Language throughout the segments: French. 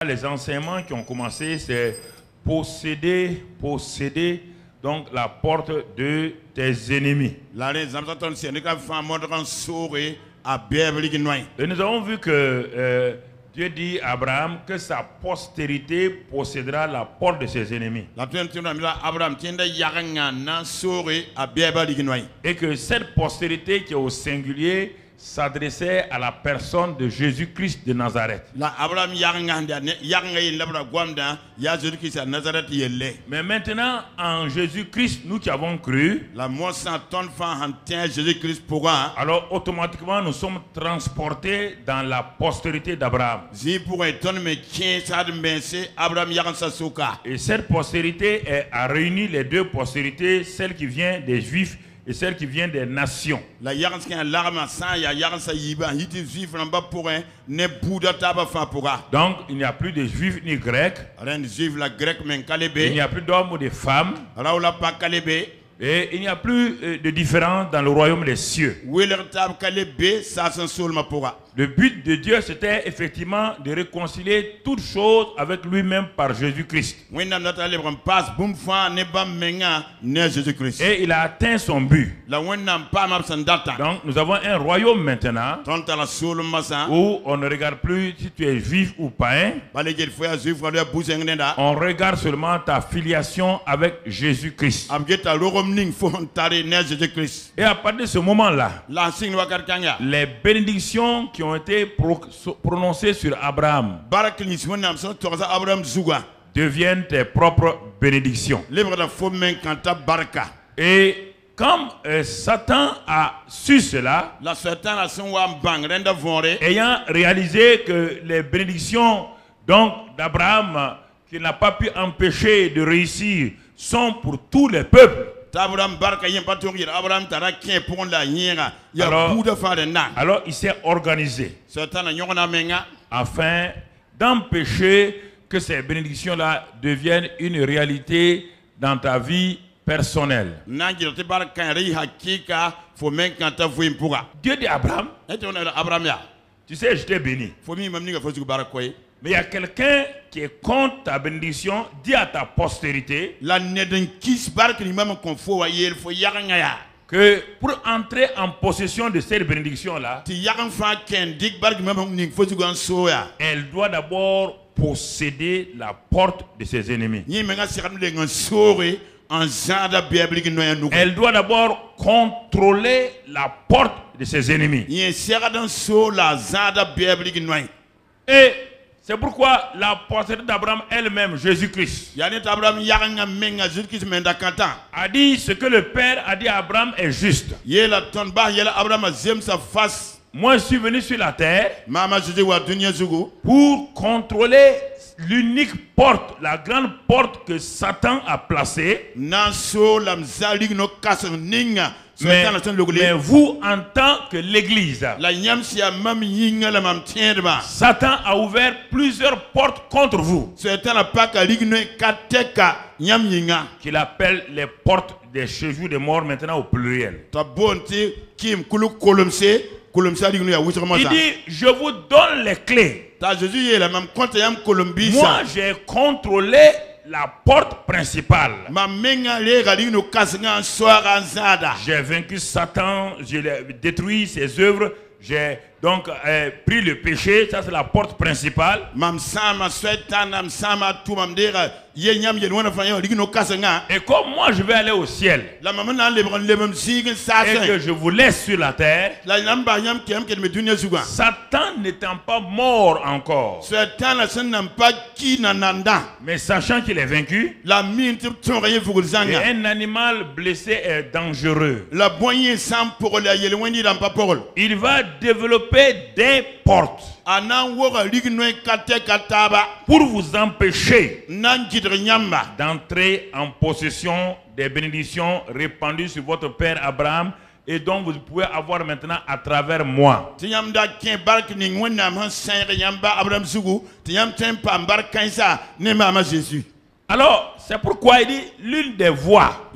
Les enseignements qui ont commencé, c'est posséder donc la porte de tes ennemis. Et nous avons vu que Dieu dit à Abraham que sa postérité possédera la porte de ses ennemis. Et que cette postérité qui est au singulier s'adressait à la personne de Jésus-Christ de Nazareth. Mais maintenant, en Jésus-Christ, nous qui avons cru, alors automatiquement nous sommes transportés dans la postérité d'Abraham. Et cette postérité a réuni les deux postérités, celle qui vient des Juifs et celle qui vient des nations. Donc il n'y a plus de juifs ni grecs. Il n'y a plus d'hommes ou de femmes. Et il n'y a plus de différence dans le royaume des cieux. Le but de Dieu, c'était effectivement de réconcilier toutes choses avec lui-même par Jésus-Christ. Et il a atteint son but. Donc nous avons un royaume maintenant où on ne regarde plus si tu es juif ou païen. On regarde seulement ta filiation avec Jésus-Christ. Et à partir de ce moment-là, les bénédictions qui ont été prononcées sur Abraham deviennent tes propres bénédictions. Et comme Satan a su cela, ayant réalisé que les bénédictions d'Abraham qu'il n'a pas pu empêcher de réussir sont pour tous les peuples, alors il s'est organisé afin d'empêcher que ces bénédictions-là deviennent une réalité dans ta vie personnelle. Dieu dit à Abraham, tu sais, je t'ai béni. Mais il y a quelqu'un qui est contre ta bénédiction, dis à ta postérité que pour entrer en possession de cette bénédiction-là, elle doit d'abord posséder la porte de ses ennemis. Elle doit d'abord contrôler la porte de ses ennemis. Et c'est pourquoi la postérité d'Abraham elle-même, Jésus-Christ, a dit ce que le Père a dit à Abraham est juste. Moi, je suis venu sur la terre pour contrôler l'unique porte, la grande porte que Satan a placée. Mais vous, en tant que l'Église, Satan a ouvert plusieurs portes contre vous, qu'il appelle les portes des séjours des morts, maintenant au pluriel. Il dit, je vous donne les clés. Moi, j'ai contrôlé la porte principale. J'ai vaincu Satan, j'ai détruit ses œuvres, j'ai donc pris le péché, ça c'est la porte principale. Et comme moi je vais aller au ciel et que je vous laisse sur la terre, Satan n'étant pas mort encore, mais sachant qu'il est vaincu, et un animal blessé est dangereux, il va développer des portes pour vous empêcher d'entrer en possession des bénédictions répandues sur votre père Abraham et dont vous pouvez avoir maintenant à travers moi. Alors, c'est pourquoi il dit l'une des voies,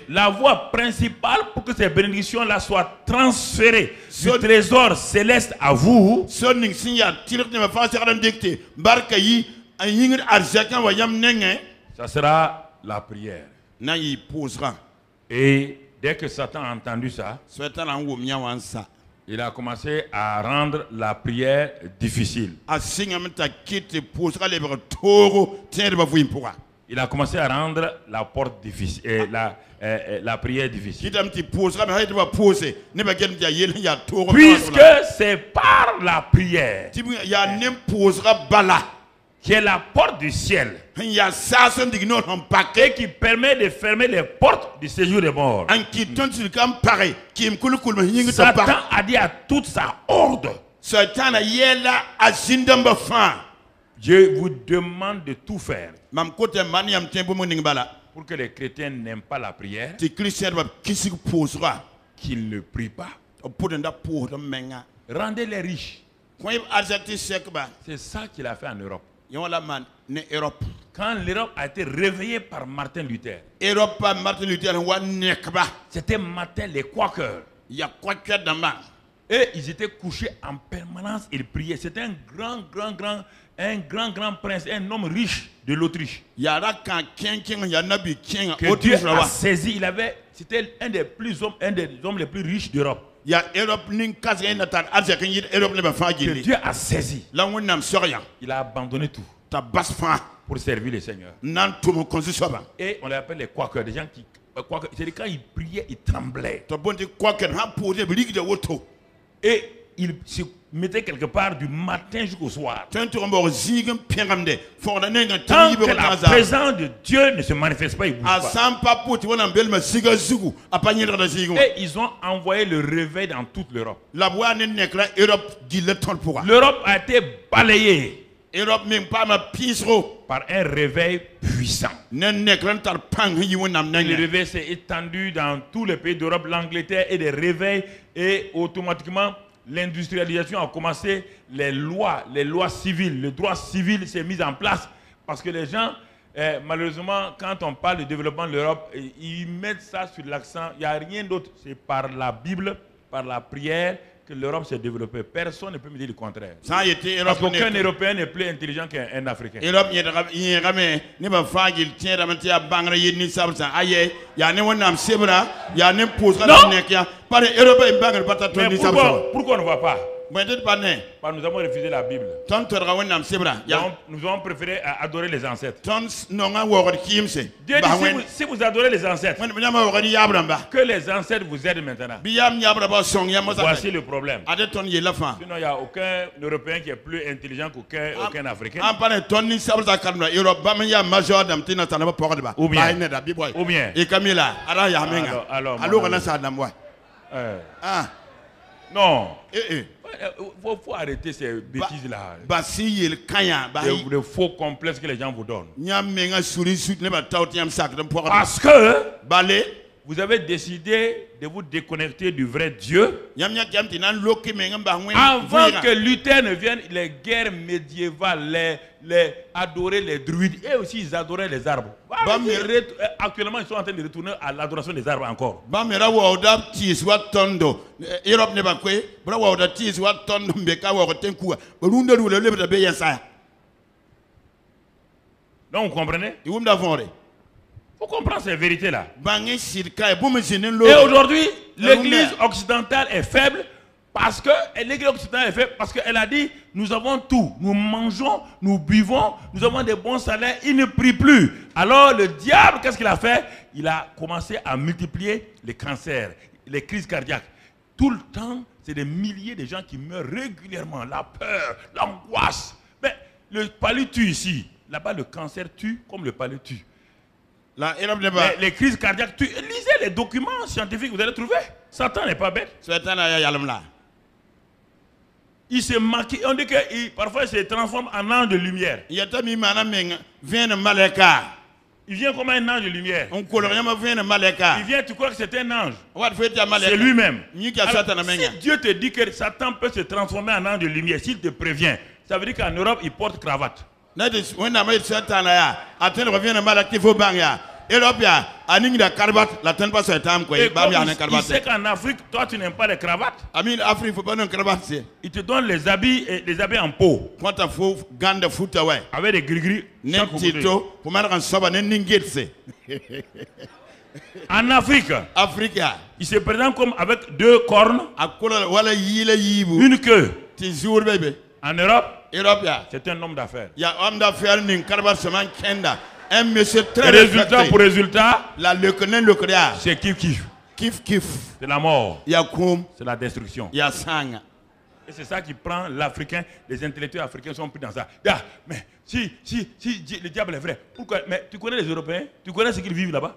la voie principale pour que ces bénédictions-là soient transférées du trésor céleste à vous, ça sera la prière. Et dès que Satan a entendu ça, il a commencé à rendre la prière difficile. Il a commencé à rendre la porte difficile, la prière difficile. Puisque c'est par la prière qui est la porte du ciel et qui permet de fermer les portes du séjour des morts. Satan a dit à toute sa horde, Dieu vous demande de tout faire pour que les chrétiens n'aiment pas la prière, qu'ils ne prient pas. Rendez-les riches. C'est ça qu'il a fait en Europe. Quand l'Europe a été réveillée par Martin Luther, c'était Martin les Quakers. Et ils étaient couchés en permanence, ils priaient. C'était un grand prince, un homme riche de l'Autriche. Que Dieu a saisi, c'était un des hommes les plus riches d'Europe. Que Dieu a saisi. Il a abandonné tout pour servir le Seigneur. Et on les appelle les Quakers, des gens qui... C'est quand ils priaient, ils tremblaient. Et ils se mettaient quelque part du matin jusqu'au soir. Tant que la présence de Dieu ne se manifeste pas, ils ne bougent pas. Et ils ont envoyé le réveil dans toute l'Europe. L'Europe a été balayée par un réveil puissant. Le réveil s'est étendu dans tous les pays d'Europe, l'Angleterre et des réveils, et automatiquement l'industrialisation a commencé, les lois civiles, le droit civil s'est mis en place parce que les gens, malheureusement, quand on parle de développement de l'Europe, ils mettent ça sur l'accent. Il n'y a rien d'autre, c'est par la Bible, par la prière que l'Europe s'est développée. Personne ne peut me dire le contraire. Parce qu'aucun Européen n'est plus intelligent qu'un Africain. Mais pourquoi on ne voit pas? Nous avons refusé la Bible. Nous avons préféré adorer les ancêtres. Dieu dit, si vous adorez les ancêtres, que les ancêtres vous aident maintenant. Voici le problème. Sinon, il n'y a aucun Européen qui est plus intelligent qu'aucun Africain. Ou bien. Non. Il faut arrêter ces bêtises-là. Les faux complexes que les gens vous donnent. Parce que vous avez décidé de vous déconnecter du vrai Dieu. Avant que Luther ne vienne, les guerres médiévales, adorer les druides, et aussi ils adoraient les arbres. Actuellement, ils sont en train de retourner à l'adoration des arbres encore. Donc vous comprenez? Il faut comprendre ces vérités-là. Et aujourd'hui, l'église occidentale est faible parce que l'église occidentale est faible parce qu'elle a dit nous avons tout, nous mangeons, nous buvons, nous avons des bons salaires, il ne prie plus. Alors le diable, qu'est-ce qu'il a fait? Il a commencé à multiplier les cancers, les crises cardiaques. Tout le temps, c'est des milliers de gens qui meurent régulièrement. La peur, l'angoisse. Mais le palu tue ici. Là-bas, le cancer tue comme le palu tue. Les crises cardiaques tuent. Lisez les documents scientifiques, vous allez trouver. Satan n'est pas bête. Il se maquille. On dit que parfois il se transforme en ange de lumière. Il vient comme un ange de lumière. Il vient, tu crois que c'est un ange. C'est lui-même. Alors, si Dieu te dit que Satan peut se transformer en ange de lumière, s'il te prévient, ça veut dire qu'en Europe, il porte cravate. When I made certain, I tell revient à Malakifo Banga. Europe, aning la cravate, la tente pas sur temps quoi. Et comme il sait qu'en Afrique, toi tu n'aimes pas les cravates. Amin Afrique, faut pas une cravate. Il te donne les habits en peau. Quand tu fous gants de foot away. Avec des gris-gris. Netito, pour mettre en soba, n'ingetse. En Afrique, il se présente comme avec 2 cornes, une queue. En Europe, c'est un homme d'affaires. Un monsieur très résultat pour résultat, c'est kiff. C'est la mort. C'est la destruction. Et c'est ça qui prend l'Africain, les intellectuels africains sont pris dans ça. Mais si le diable est vrai, pourquoi? Mais tu connais les Européens? Tu connais ce qu'ils vivent là-bas?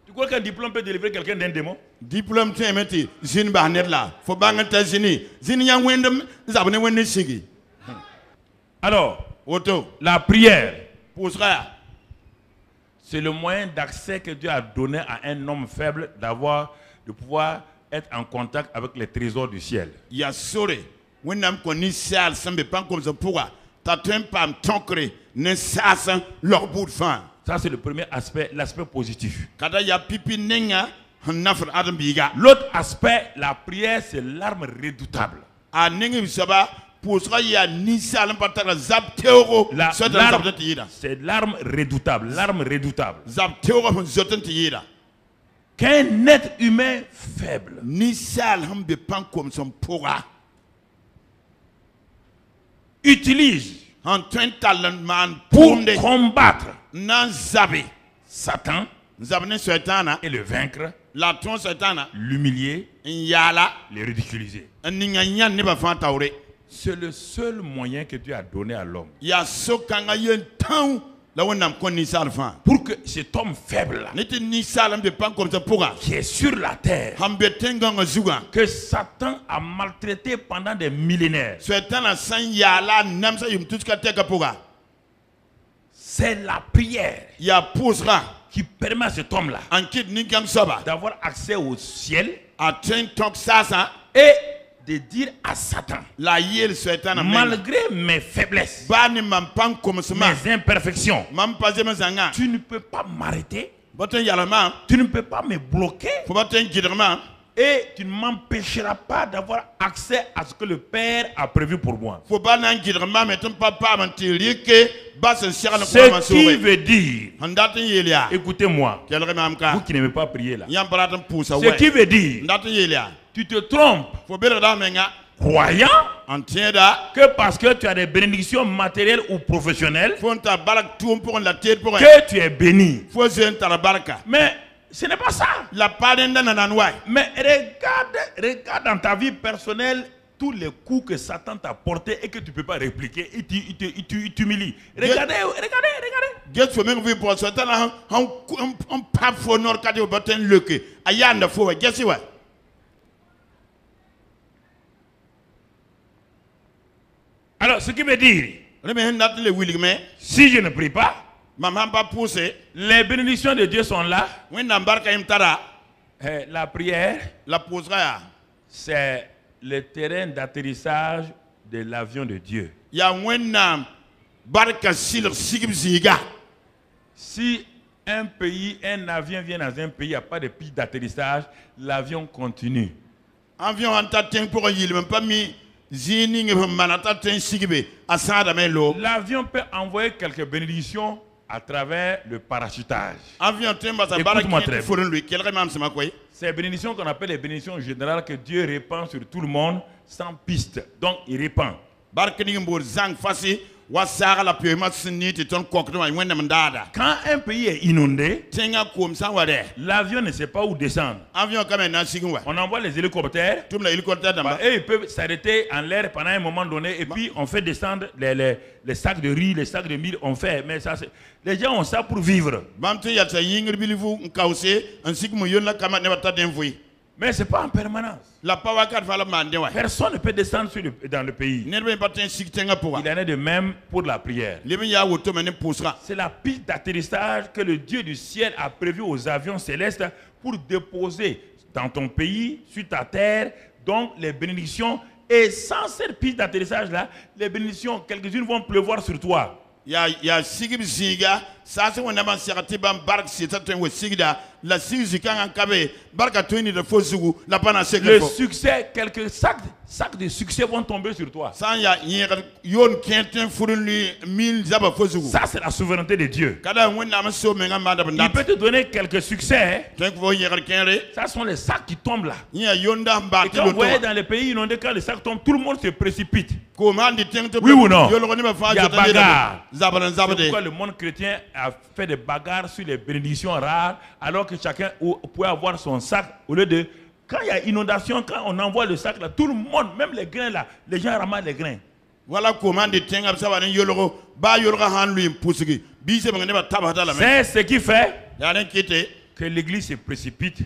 Tu crois qu'un diplôme peut délivrer quelqu'un d'un démon? Diplôme, tu es metti, zin barnet là. Faut pas que zini. Zini yang wendem, zabne wende sigi. Alors, la prière, c'est le moyen d'accès que Dieu a donné à un homme faible de pouvoir être en contact avec les trésors du ciel. Ça, c'est le premier aspect, l'aspect positif. L'autre aspect, la prière, c'est l'arme redoutable. C'est l'arme redoutable. Qu'un être humain faible utilise pour combattre Satan et le vaincre, l'humilier, le ridiculiser. C'est le seul moyen que Dieu a donné à l'homme. Pour que cet homme faible qui est sur la terre, que Satan a maltraité pendant des millénaires, c'est la prière qui permet à cet homme-là d'avoir accès au ciel et de dire à Satan, malgré mes faiblesses, mes imperfections, tu ne peux pas m'arrêter, tu ne peux pas me bloquer, et tu ne m'empêcheras pas d'avoir accès à ce que le Père a prévu pour moi. Ce qui veut dire, écoutez-moi, vous qui n'aimez pas prier là, ce qui veut dire, tu te trompes, croyant que parce que tu as des bénédictions matérielles ou professionnelles, que tu es béni. Mais ce n'est pas ça. Mais regarde dans ta vie personnelle tous les coups que Satan t'a portés et que tu ne peux pas répliquer. Il t'humilie. Regardez. Alors, ce qui veut dire, si je ne prie pas, les bénédictions de Dieu sont là. La prière, c'est le terrain d'atterrissage de l'avion de Dieu. Si un avion vient dans un pays, il n'y a pas de piste d'atterrissage, l'avion continue. L'avion peut envoyer quelques bénédictions à travers le parachutage. Écoute-moi très bien. Ces bénédictions qu'on appelle les bénédictions générales que Dieu répand sur tout le monde sans piste. Donc il répand. Quand un pays est inondé, l'avion ne sait pas où descendre. On envoie les hélicoptères et ils peuvent s'arrêter en l'air pendant un moment donné et puis on fait descendre les sacs de riz, les sacs de mil, on fait. Mais ça, les gens ont ça pour vivre. Mais ce n'est pas en permanence. Personne ne peut descendre dans le pays. Il en est de même pour la prière. C'est la piste d'atterrissage que le Dieu du ciel a prévu aux avions célestes pour déposer dans ton pays, sur ta terre, donc les bénédictions Et sans cette piste d'atterrissage-là, les bénédictions, quelques-unes vont pleuvoir sur toi. Ya sigib ziga sa se wona ban sakati ban bark sitaten wo sigida la sigika an kabe barka toini de fozugu la pana se Le succès, quelques sacs de succès vont tomber sur toi. Sans ya yon kenten furuli 1000 zaba fozugu. Ça c'est la souveraineté de Dieu. Kada wona ma so menga manda Il peut te donner quelques succès. Ça sont les sacs qui tombent là. Et quand vous voyez dans les pays inondés, quand les sacs tombent, tout le monde se précipite. Oui ou non? Il y a bagarre. C'est pourquoi le monde chrétien a fait des bagarres sur les bénédictions rares, alors que chacun pouvait avoir son sac au lieu de... Quand il y a inondation, quand on envoie le sac là, tout le monde, même les grains là, les gens ramassent les grains. Voilà comment des tiens comme ça va yolo ba yolo han lui poussigi bise ngene ba tabata la. C'est ce qui fait ya len kité que l'église se précipite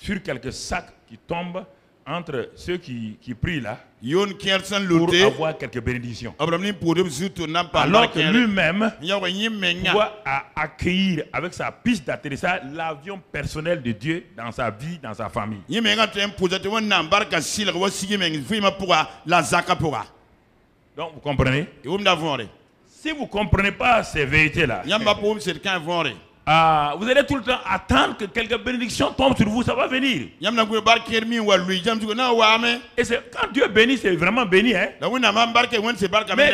sur quelques sacs qui tombent entre ceux qui prient là pour avoir quelques bénédictions. Alors que lui-même doit accueillir avec sa piste d'atterrissage l'avion personnel de Dieu dans sa vie, dans sa famille. Donc vous comprenez? Si vous ne comprenez pas ces vérités-là, vous allez tout le temps attendre que quelques bénédictions tombent sur vous, ça va venir. Et quand Dieu bénit, c'est vraiment béni. Hein? Mais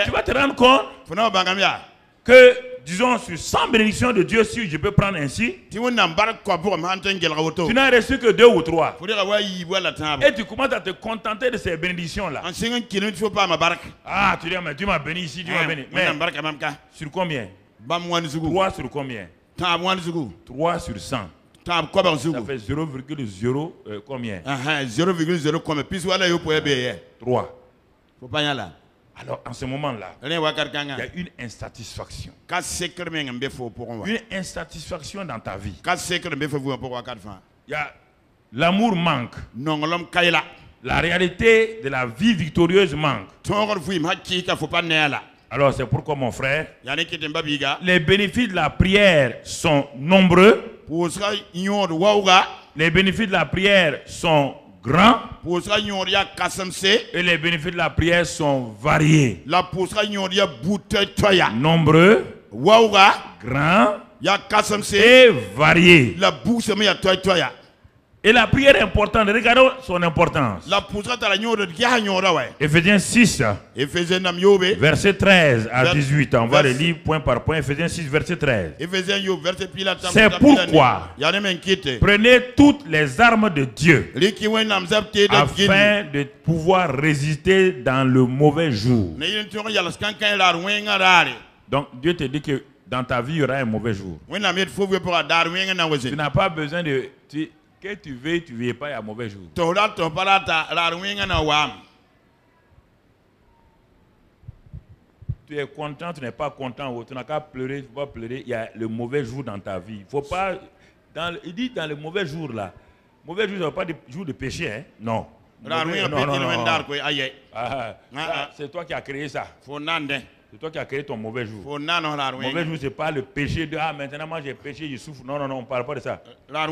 tu vas te rendre compte que, disons, sur 100 bénédictions de Dieu, si je peux prendre ainsi, tu n'as reçu que 2 ou 3. Et tu commences à te contenter de ces bénédictions-là. Ah, tu dis, mais Dieu m'a béni ici, Dieu m'a béni. Mais sur combien? 3 sur combien? 3 sur 100. Ça fait 0,0 combien? 0,0 combien? 3. Alors, en ce moment-là, il y a une insatisfaction. Une insatisfaction dans ta vie. L'amour manque. La réalité de la vie victorieuse manque. Alors c'est pourquoi mon frère, les bénéfices de la prière sont nombreux. Les bénéfices de la prière sont grands. Et les bénéfices de la prière sont variés. Nombreux, grands et variés. Et la prière est importante. Regardons son importance. Éphésiens 6, verset 13 à 18. On va le lire point par point. Éphésiens 6, verset 13. C'est pourquoi prenez toutes les armes de Dieu afin de pouvoir résister dans le mauvais jour. Donc Dieu te dit que dans ta vie, il y aura un mauvais jour. Tu n'as pas besoin de... Que tu veux pas, il y a un mauvais jour. Tu es content, tu n'es pas content, tu n'as qu'à pleurer, tu ne faut pas pleurer, il y a le mauvais jour dans ta vie. Il faut pas, il dit dans le mauvais jour là, mauvais jour, ça ne veut pas dire jour de péché, hein? Non. C'est toi qui as créé ça. C'est toi qui as créé ton mauvais jour. Mauvais jour, ce n'est pas le péché de maintenant moi j'ai péché, je souffre. Non, on ne parle pas de ça. Non.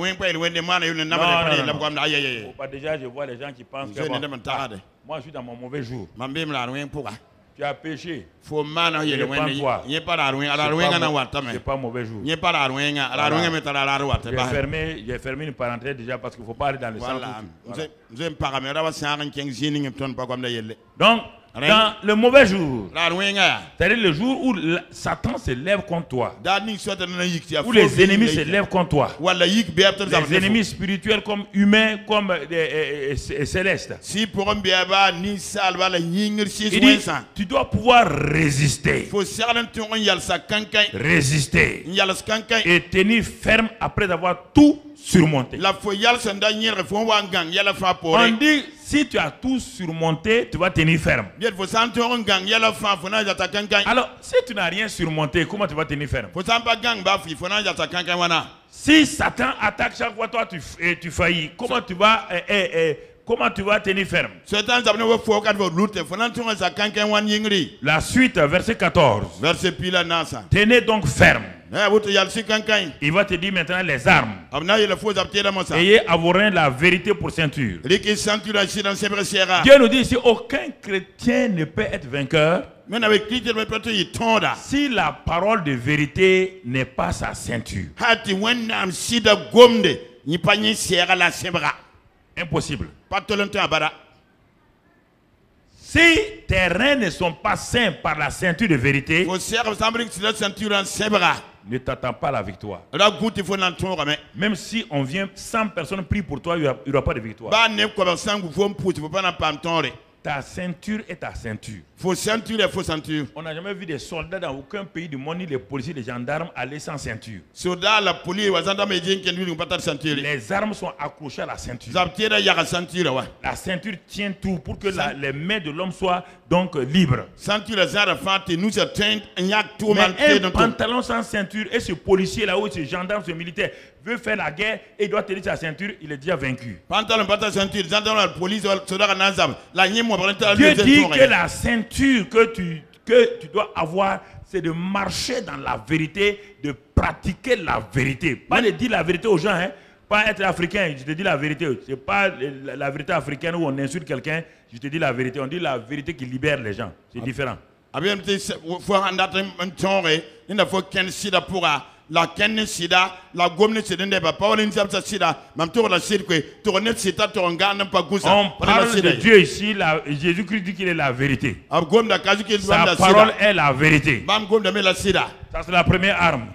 Déjà, je vois les gens qui pensent que moi je suis dans mon mauvais jour. Tu as péché. C'est pas mauvais jour. J'ai fermé une parenthèse déjà parce qu'il ne faut pas aller dans le sens. Donc, dans le mauvais jour, c'est-à-dire le jour où Satan se lève contre toi, où les ennemis se lèvent contre toi, les ennemis spirituels comme humains, comme célestes. Il dit, tu dois pouvoir résister. Résister. Et tenir ferme après avoir tout surmonté. On dit, si tu as tout surmonté, tu vas tenir ferme. Alors, si tu n'as rien surmonté, comment tu vas tenir ferme? Si Satan attaque chaque fois, toi tu faillis, comment tu vas tenir ferme? La suite, verset 14. Tenez donc ferme. Il va te dire maintenant les armes. Ayez à vos reins la vérité pour ceinture. Dieu nous dit ici, aucun chrétien ne peut être vainqueur si la parole de vérité n'est pas sa ceinture. Impossible. Si tes reins ne sont pas saints par la ceinture de vérité, ne t'attends pas à la victoire. Même si on vient 100 personnes prient pour toi, il n'y aura pas de victoire. Ta ceinture est ta ceinture. On n'a jamais vu des soldats dans aucun pays du monde, ni les policiers, les gendarmes aller sans ceinture. Les armes sont accrochées à la ceinture. La ceinture tient tout pour que les mains de l'homme soient donc libres. Mais un pantalon sans ceinture et ce policier là-haut, ce gendarme, ce militaire veut faire la guerre et doit tenir sa ceinture, il est déjà vaincu. Dieu dit que la ceinture que tu dois avoir, c'est de marcher dans la vérité, de pratiquer la vérité. Pas de dire la vérité aux gens, hein? Pas être africain, je te dis la vérité. Ce n'est pas la vérité africaine où on insulte quelqu'un, je te dis la vérité. On dit la vérité qui libère les gens. C'est différent. La kenne sida la gomne sida ne ba pawlen jamsa sida mam to la sirque to ne sita to ngana pa gusa. On parle de Dieu ici, Jésus-Christ dit qu'il est la vérité. Sa parole est la vérité. Ça c'est la première arme.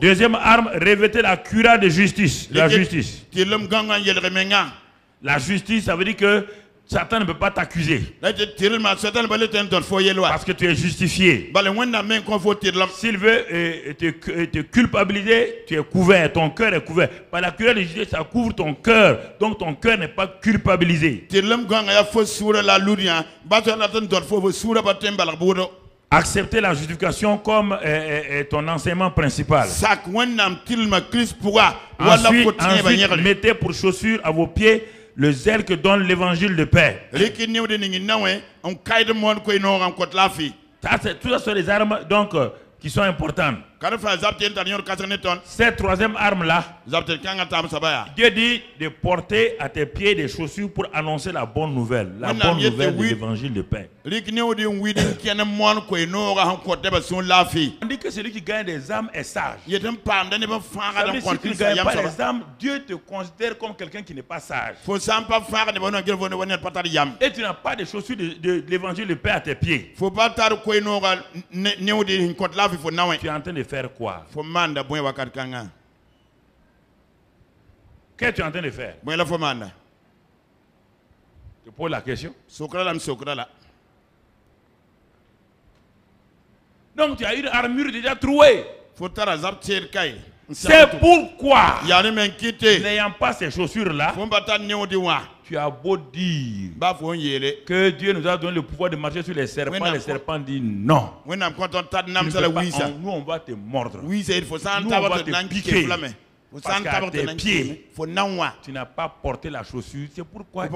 Deuxième arme, revêter la cuirasse de justice. La justice. La justice, ça veut dire que Satan ne peut pas t'accuser. Parce que tu es justifié. S'il veut te culpabiliser, tu es couvert. Ton cœur est couvert. Par la cuirasse de justice, ça couvre ton cœur. Donc ton cœur n'est pas culpabilisé. Accepter la justification comme ton enseignement principal. Ensuite, mettez pour chaussure à vos pieds le zèle que donne l'évangile de paix. Tout ça sont des armes donc, qui sont importantes. Cette troisième arme-là, Dieu dit de porter à tes pieds des chaussures pour annoncer la bonne nouvelle. La bonne nouvelle de l'évangile de paix. On dit que celui qui gagne des âmes est sage. Si tu ne gagnes pas les âmes, Dieu te considère comme quelqu'un qui n'est pas sage. Et tu n'as pas de chaussures de l'évangile de paix à tes pieds. Tu es en train de faire quoi? Qu'est-ce que tu es en train de faire? Je pose la question. Donc tu as une armure déjà trouée. C'est pourquoi, n'ayant pas ces chaussures-là, tu as beau dire que Dieu nous a donné le pouvoir de marcher sur les serpents. Les serpents disent non. Nous, on va te mordre. Nous, on va te piquer. Parce qu'à tes pieds, tu n'as pas porté la chaussure. C'est pourquoi tu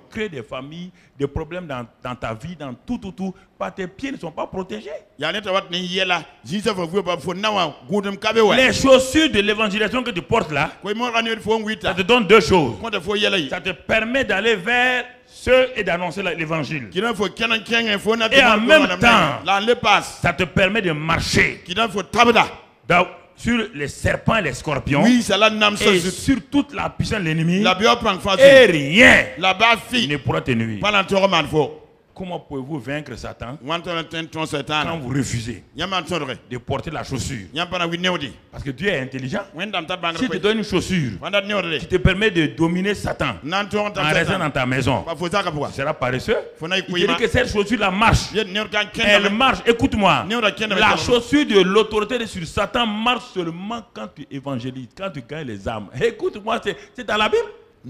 crées des familles, des problèmes dans ta vie, dans tout. Par tes pieds ne sont pas protégés. Les chaussures de l'évangélisation que tu portes là, ça te donne deux choses. Ça te permet d'aller vers ceux et d'annoncer l'évangile. Et en même temps, ça te permet de marcher sur les serpents et les scorpions, et sur toute la puissance de l'ennemi, et rien ne pourra te nuire. Comment pouvez-vous vaincre Satan quand vous refusez de porter la chaussure? Parce que Dieu est intelligent. S'il te donne une chaussure qui te permet de dominer Satan en restant dans ta maison, tu seras paresseux. Il te dit que cette chaussure-là marche. Elle marche. Écoute-moi. La chaussure de l'autorité sur Satan marche seulement quand tu évangélises, quand tu gagnes les âmes. Écoute-moi, c'est dans la Bible. Ce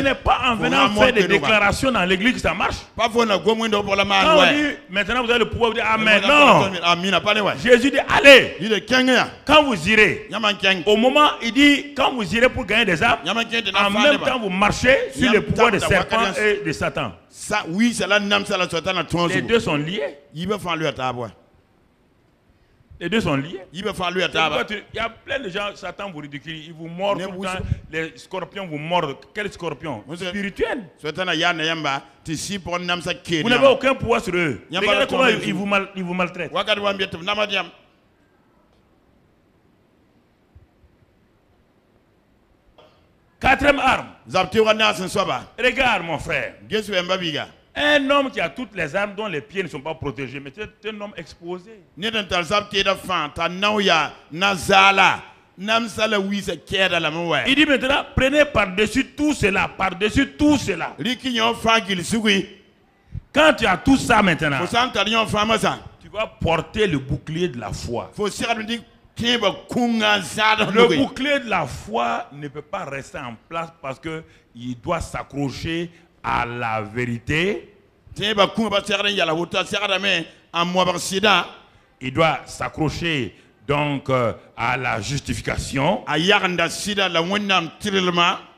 n'est pas en venant faire des déclarations dans l'église que ça marche. Quand on dit maintenant vous avez le pouvoir de dire Amen. Non. Jésus dit allez. Quand vous irez, au moment il dit quand vous irez pour gagner des âmes, en même temps vous marchez sur le pouvoir des serpents et de Satan. Les deux sont liés. Les deux sont liés. Il y a plein de gens, Satan vous ridiculise, il vous mord tout le temps, les scorpions vous mordent. Quel scorpion? Spirituel. Vous n'avez aucun pouvoir sur eux. Regardez comment ils vous maltraitent. Quatrième arme. Regarde mon frère. Un homme qui a toutes les armes dont les pieds ne sont pas protégés, mais c'est un homme exposé. Il dit maintenant, prenez par-dessus tout cela, par-dessus tout cela. Quand tu as tout ça maintenant, tu vas porter le bouclier de la foi. Le bouclier de la foi ne peut pas rester en place parce qu'il doit s'accrocher à la vérité. Il doit s'accrocher donc à la justification.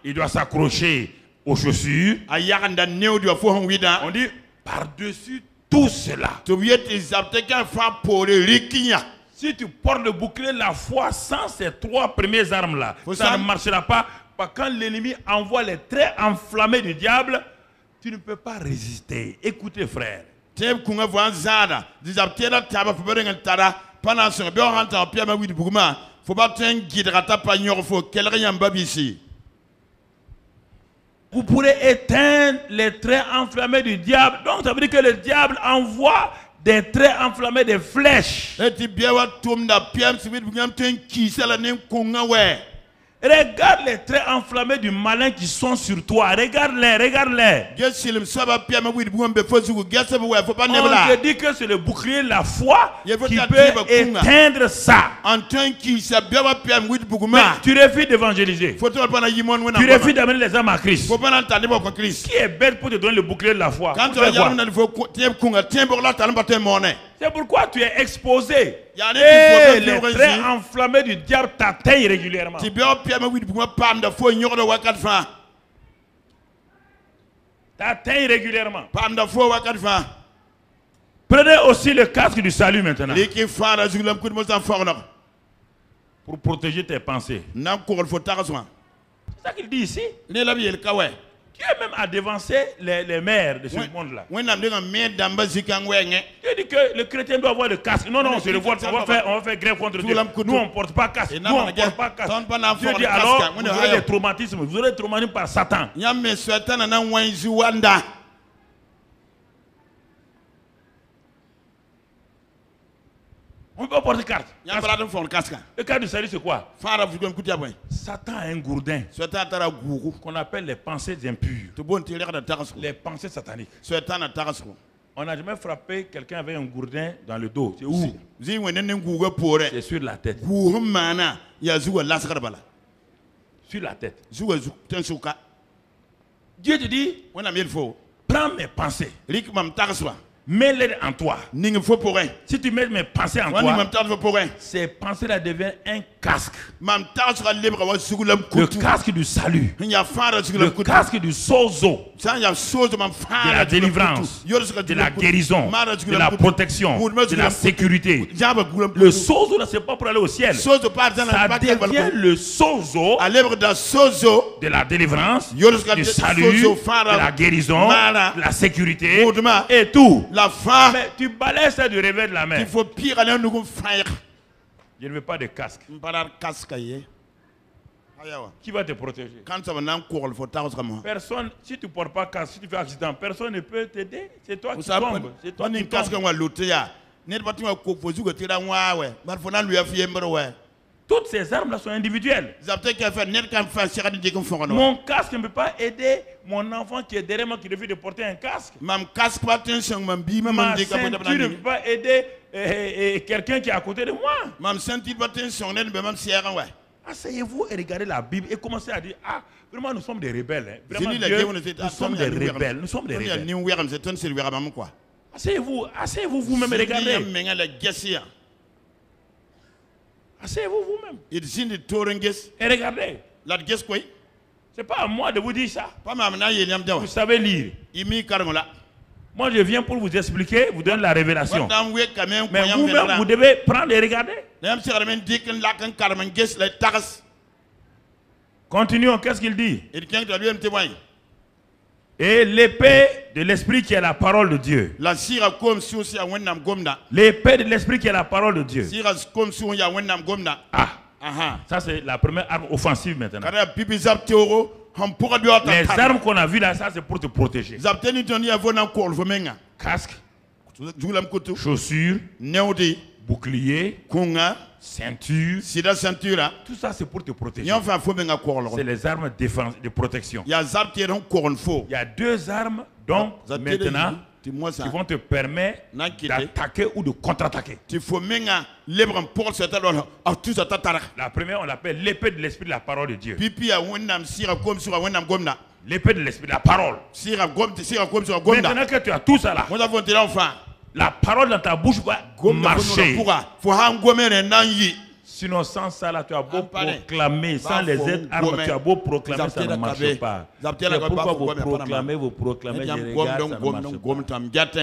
Il doit s'accrocher aux chaussures. On dit par-dessus tout cela. Si tu portes le bouclier de la foi sans ces trois premières armes-là, ça ne marchera pas. Quand l'ennemi envoie les traits enflammés du diable, tu ne peux pas résister. Écoutez, frère. Vous pourrez éteindre les traits enflammés du diable. Donc ça veut dire que le diable envoie des traits enflammés, des flèches. Regarde les traits enflammés du malin qui sont sur toi. Regarde-les, regarde-les. On te dit que c'est le bouclier de la foi qui peut éteindre ça. Mais tu refuses d'évangéliser. Tu refuses d'amener les âmes à Christ. Qui est bête pour te donner le bouclier de la foi? C'est pourquoi tu es exposé. Et les traits enflammés du diable t'atteignent régulièrement. T'atteignent régulièrement. Prenez aussi le casque du salut maintenant. Pour protéger tes pensées. C'est ça qu'il dit ici. Dieu même a dévancé les mères de ce monde-là. Dieu dit que le chrétien doit avoir le casque. Non, non, c'est le vote. On va faire grève contre Dieu. Nous, on ne porte pas casque. Nous, on ne porte pas casque. Dieu dit alors, vous aurez des traumatismes. Vous aurez des traumatismes par Satan. On ne peut pas porter carte. Le cas du salut, c'est quoi? Satan a un gourdin qu'on appelle les pensées impures. Les pensées sataniques. On n'a jamais frappé quelqu'un avec un gourdin dans le dos. C'est où? C'est sur la tête. Sur la tête. Dieu te dit, prends mes pensées. Mets-les en toi. Si tu mets mes pensées en toi, ces pensées-là deviennent un casque. Le casque du salut. Le casque du sozo. De la délivrance. De la guérison. De la protection. De la sécurité. Le sozo, là, c'est pas pour aller au ciel. Ça devient le sozo de la délivrance, du salut, de la guérison, de la sécurité et tout. Mais tu balayes ça du réveil de la mer. Je ne veux pas de casque. Qui va te protéger? Personne, si tu ne portes pas casque, si tu fais accident, personne ne peut t'aider. C'est toi qui tombes. C'est toi qui tombes. Toutes ces armes-là sont individuelles. Mon casque ne peut pas aider mon enfant qui est derrière moi qui refuse de porter un casque. Ma ceinture ne peut pas aider quelqu'un qui est à côté de moi. asseyez-vous et regardez la Bible et commencez à dire, ah, vraiment nous sommes des rebelles. Hein. Vraiment, Dieu, Dieu, nous sommes des rebelles. Nous sommes des rebelles. Asseyez-vous vous-même et regardez. Asseyez-vous vous-même. Et regardez. C'est pas à moi de vous dire ça. Vous savez lire. Moi je viens pour vous expliquer, vous donner la révélation. Mais vous-même vous devez prendre et regarder. Continuons, qu'est-ce qu'il dit? Et l'épée de l'esprit qui est la parole de Dieu. L'épée de l'esprit qui est la parole de Dieu. Ah, ça c'est la première arme offensive maintenant. Les armes qu'on a vues là, ça c'est pour te protéger. Casque, chaussures, bouclier, ceinture. Tout ça c'est pour te protéger. C'est les armes de protection. Il y a deux armes donc maintenant qui vont te permettre d'attaquer ou de contre-attaquer. La première, on l'appelle l'épée de l'esprit de la parole de Dieu. L'épée de l'esprit de la parole. Maintenant que tu as tout ça là, la parole dans ta bouche va marcher. Sinon, sans ça, là, tu as beau proclamer, sans les aides armes, tu as beau proclamer, ça ne marche pas. C'est pourquoi vous proclamez, je regarde, ça ne marche pas.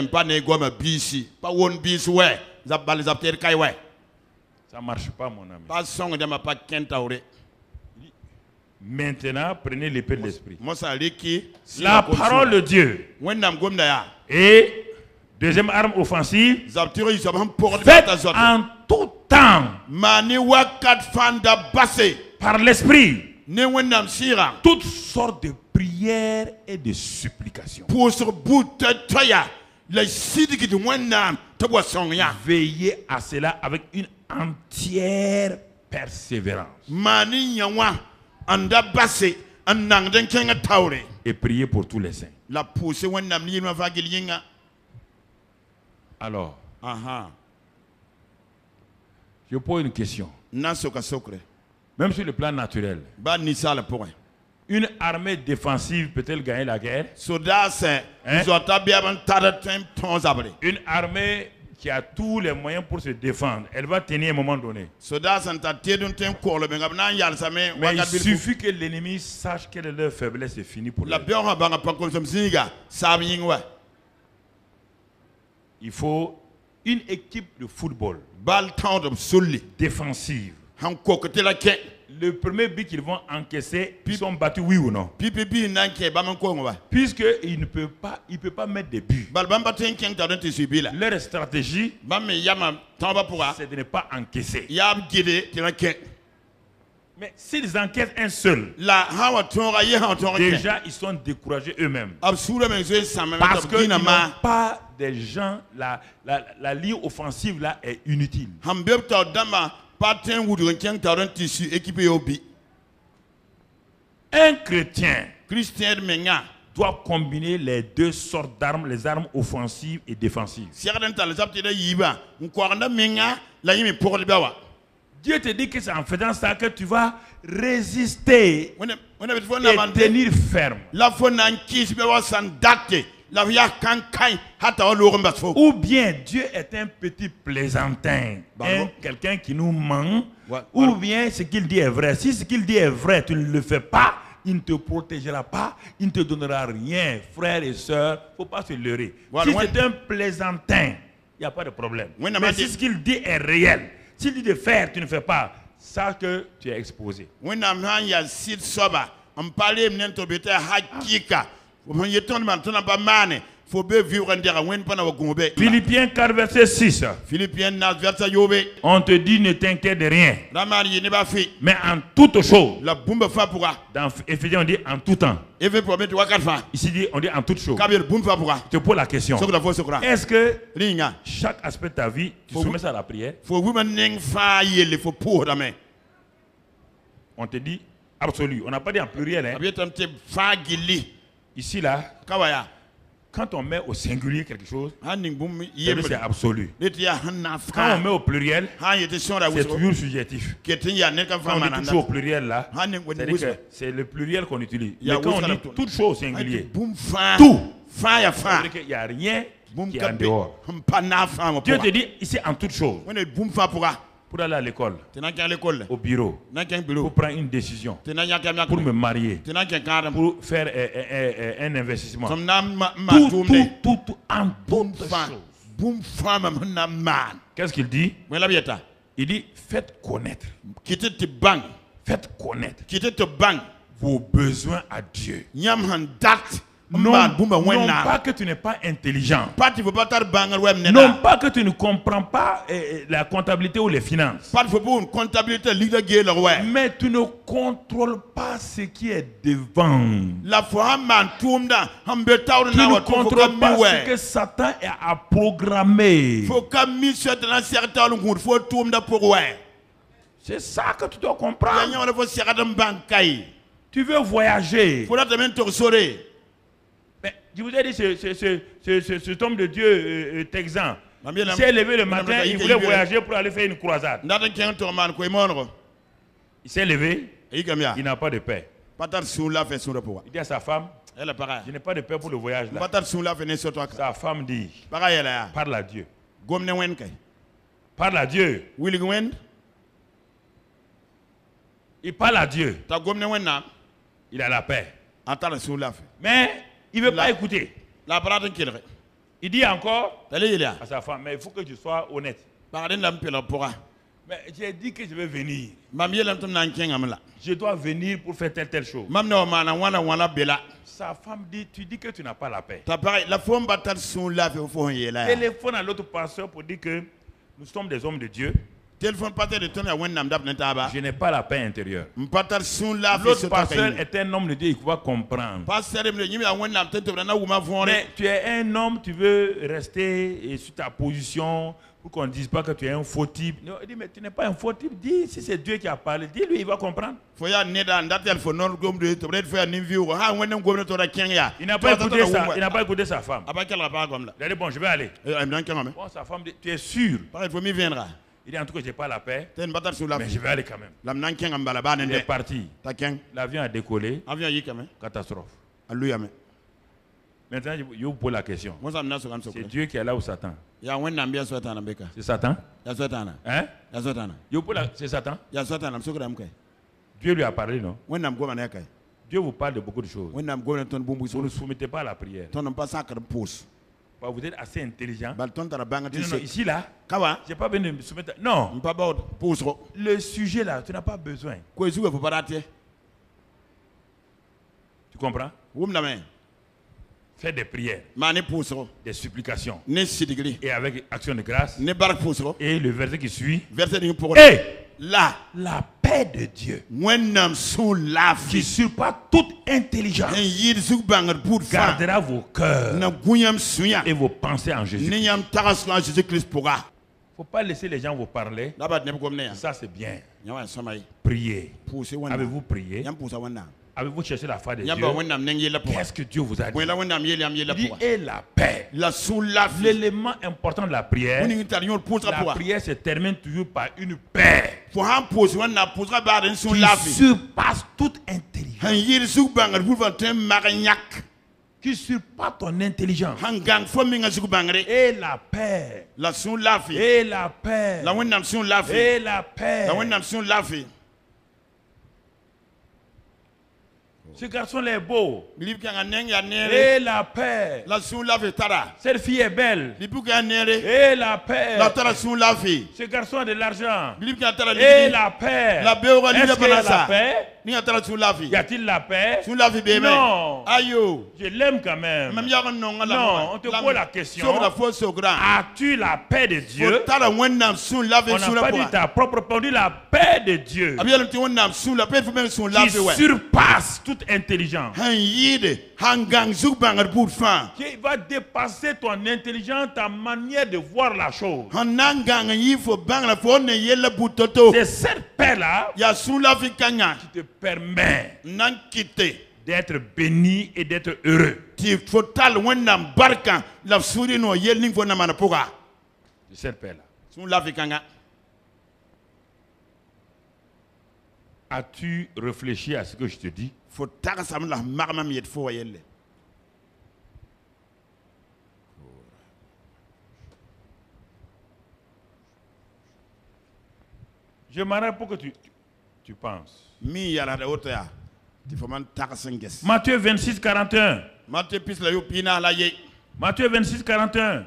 Ça ne marche pas, mon ami. Maintenant, prenez l'épée de l'esprit. La parole de Dieu. Et deuxième arme offensive, faites en tout temps par l'esprit toutes sortes de prières et de supplications. Veillez à cela avec une entière persévérance. Et priez pour tous les saints. Alors, je pose une question. Même sur le plan naturel, une armée défensive peut-elle gagner la guerre? Hein? Une armée qui a tous les moyens pour se défendre, elle va tenir à un moment donné. Mais il suffit que l'ennemi sache quelle est leur faiblesse et fini pour eux. Il faut une équipe de football défensive. Le premier but qu'ils vont encaisser, ils sont battus, oui ou non? Puisqu'il ne peut pas mettre des buts. Leur stratégie, c'est de ne pas encaisser. Mais s'ils encaissent un seul, déjà ils sont découragés eux-mêmes. Parce qu'ils n'ont pas des gens, la ligne offensive là est inutile. Un chrétien doit combiner les deux sortes d'armes, les armes offensives et défensives. Dieu te dit que c'est en faisant ça que tu vas résister et tenir ferme. Ou bien Dieu est un petit plaisantin, quelqu'un qui nous ment, ou bien ce qu'il dit est vrai. Si ce qu'il dit est vrai, tu ne le fais pas, il ne te protégera pas, il ne te donnera rien. Frères et sœurs, il ne faut pas se leurrer. Si c'est un plaisantin, il n'y a pas de problème. Mais si ce qu'il dit est réel, s'il dit de faire, tu ne fais pas, sache que tu es exposé. Philippiens 4, verset 6. On te dit ne t'inquiète de rien. Mais en toute chose. Dans Éphésiens on dit en tout temps. Ici dit, on dit en toute chose. Je te pose la question. Est-ce que chaque aspect de ta vie, tu soumets ça à la prière? On te dit absolu. On n'a pas dit en pluriel. Hein? Ici là. Quand on met au singulier quelque chose, c'est absolu. Quand Quand on met au pluriel, c'est toujours subjectif. Quand on dit toute chose au pluriel là, c'est-à-dire que c'est le pluriel qu'on utilise. Mais quand on dit toute chose au singulier, tout, c'est-à-dire qu'il n'y a rien qui est en dehors. Dieu te dit ici en toute chose. Pour aller à l'école, au bureau, pour prendre une décision, pour me marier, pour faire un investissement. Tout en toutes choses. Qu'est-ce qu'il dit? Il dit faites connaître. Faites connaître vos besoins à Dieu. Non pas que tu n'es pas intelligent. Non pas que tu ne comprends pas la comptabilité ou les finances. Mais tu ne contrôles pas ce qui est devant. Tu ne contrôles pas ce que Satan a programmé. C'est ça que tu dois comprendre. Tu veux voyager. Mais je vous ai dit, cet homme de Dieu texan, il s'est levé le matin, il voulait voyager pour aller faire une croisade. Il s'est levé, il n'a pas de paix. Il dit à sa femme, je n'ai pas de paix pour le voyage là. Sa femme dit, parle à Dieu. Parle à Dieu. Il parle à Dieu. Il a la paix. Mais il ne veut pas écouter. Il dit encore à sa femme, mais il faut que tu sois honnête. Mais j'ai dit que je vais venir. Je dois venir pour faire telle chose. Sa femme dit, tu dis que tu n'as pas la paix. Téléphone à l'autre pasteur pour dire que nous sommes des hommes de Dieu. Je n'ai pas la paix intérieure. L'autre pasteur est un homme de Dieu, il va comprendre. Mais tu es un homme, tu veux rester sur ta position pour qu'on ne dise pas que tu es un faux type. Il dit, mais tu n'es pas un faux type. Dis, si c'est Dieu qui a parlé, dis-lui, il va comprendre. Il n'a pas écouté ça. Il n'a pas écouté sa femme. Il a dit, bon, je vais aller. Bon, sa femme dit, tu es sûr? Il dit en tout cas, je n'ai pas la paix, mais je vais aller quand même. Il est parti. L'avion a décollé. Catastrophe. Maintenant, je vous pose la question. C'est Dieu qui est là ou Satan? C'est Satan? Hein? C'est Satan? Dieu lui a parlé, non? Dieu vous parle de beaucoup de choses. Vous ne vous soumettez pas à la prière. Vous êtes assez intelligent. Non, ici là, je n'ai pas besoin de me soumettre. Non. Le sujet là, tu n'as pas besoin. Tu comprends? Fais des prières, des supplications, et avec action de grâce. Et le verset qui suit. Et la paix de Dieu, qui surpasse toute intelligence, gardera vos cœurs et vos pensées en Jésus. Il ne faut pas laisser les gens vous parler. Ça c'est bien. Priez. Avez-vous prié? Avez-vous cherché la foi de Dieu? Qu'est-ce que Dieu vous a dit? Il dit, et la paix. L'élément important de la prière se termine toujours par une paix qui surpasse toute intelligence. Qui surpasse ton intelligence. Et la paix. Et la paix. Et la paix. Ce garçon est beau. Et la paix. Cette fille est belle. Et la paix. Ce garçon a de l'argent. Et la paix. Est-ce qu'il y a la paix? Y a-t-il la paix? Non. Je l'aime quand même. Non, on te pose la question. As-tu la paix de Dieu? On n'a pas dit ta propre paix, on dit la paix de Dieu. Qui surpasse toute intelligence. Qui va dépasser ton intelligence, ta manière de voir la chose. C'est cette paix-là qui te permet d'être béni et d'être heureux. De cette paix-là. Là. As-tu réfléchi à ce que je te dis? Je m'arrête pour que tu penses. Matthieu 26, 41. Matthieu 26, 41.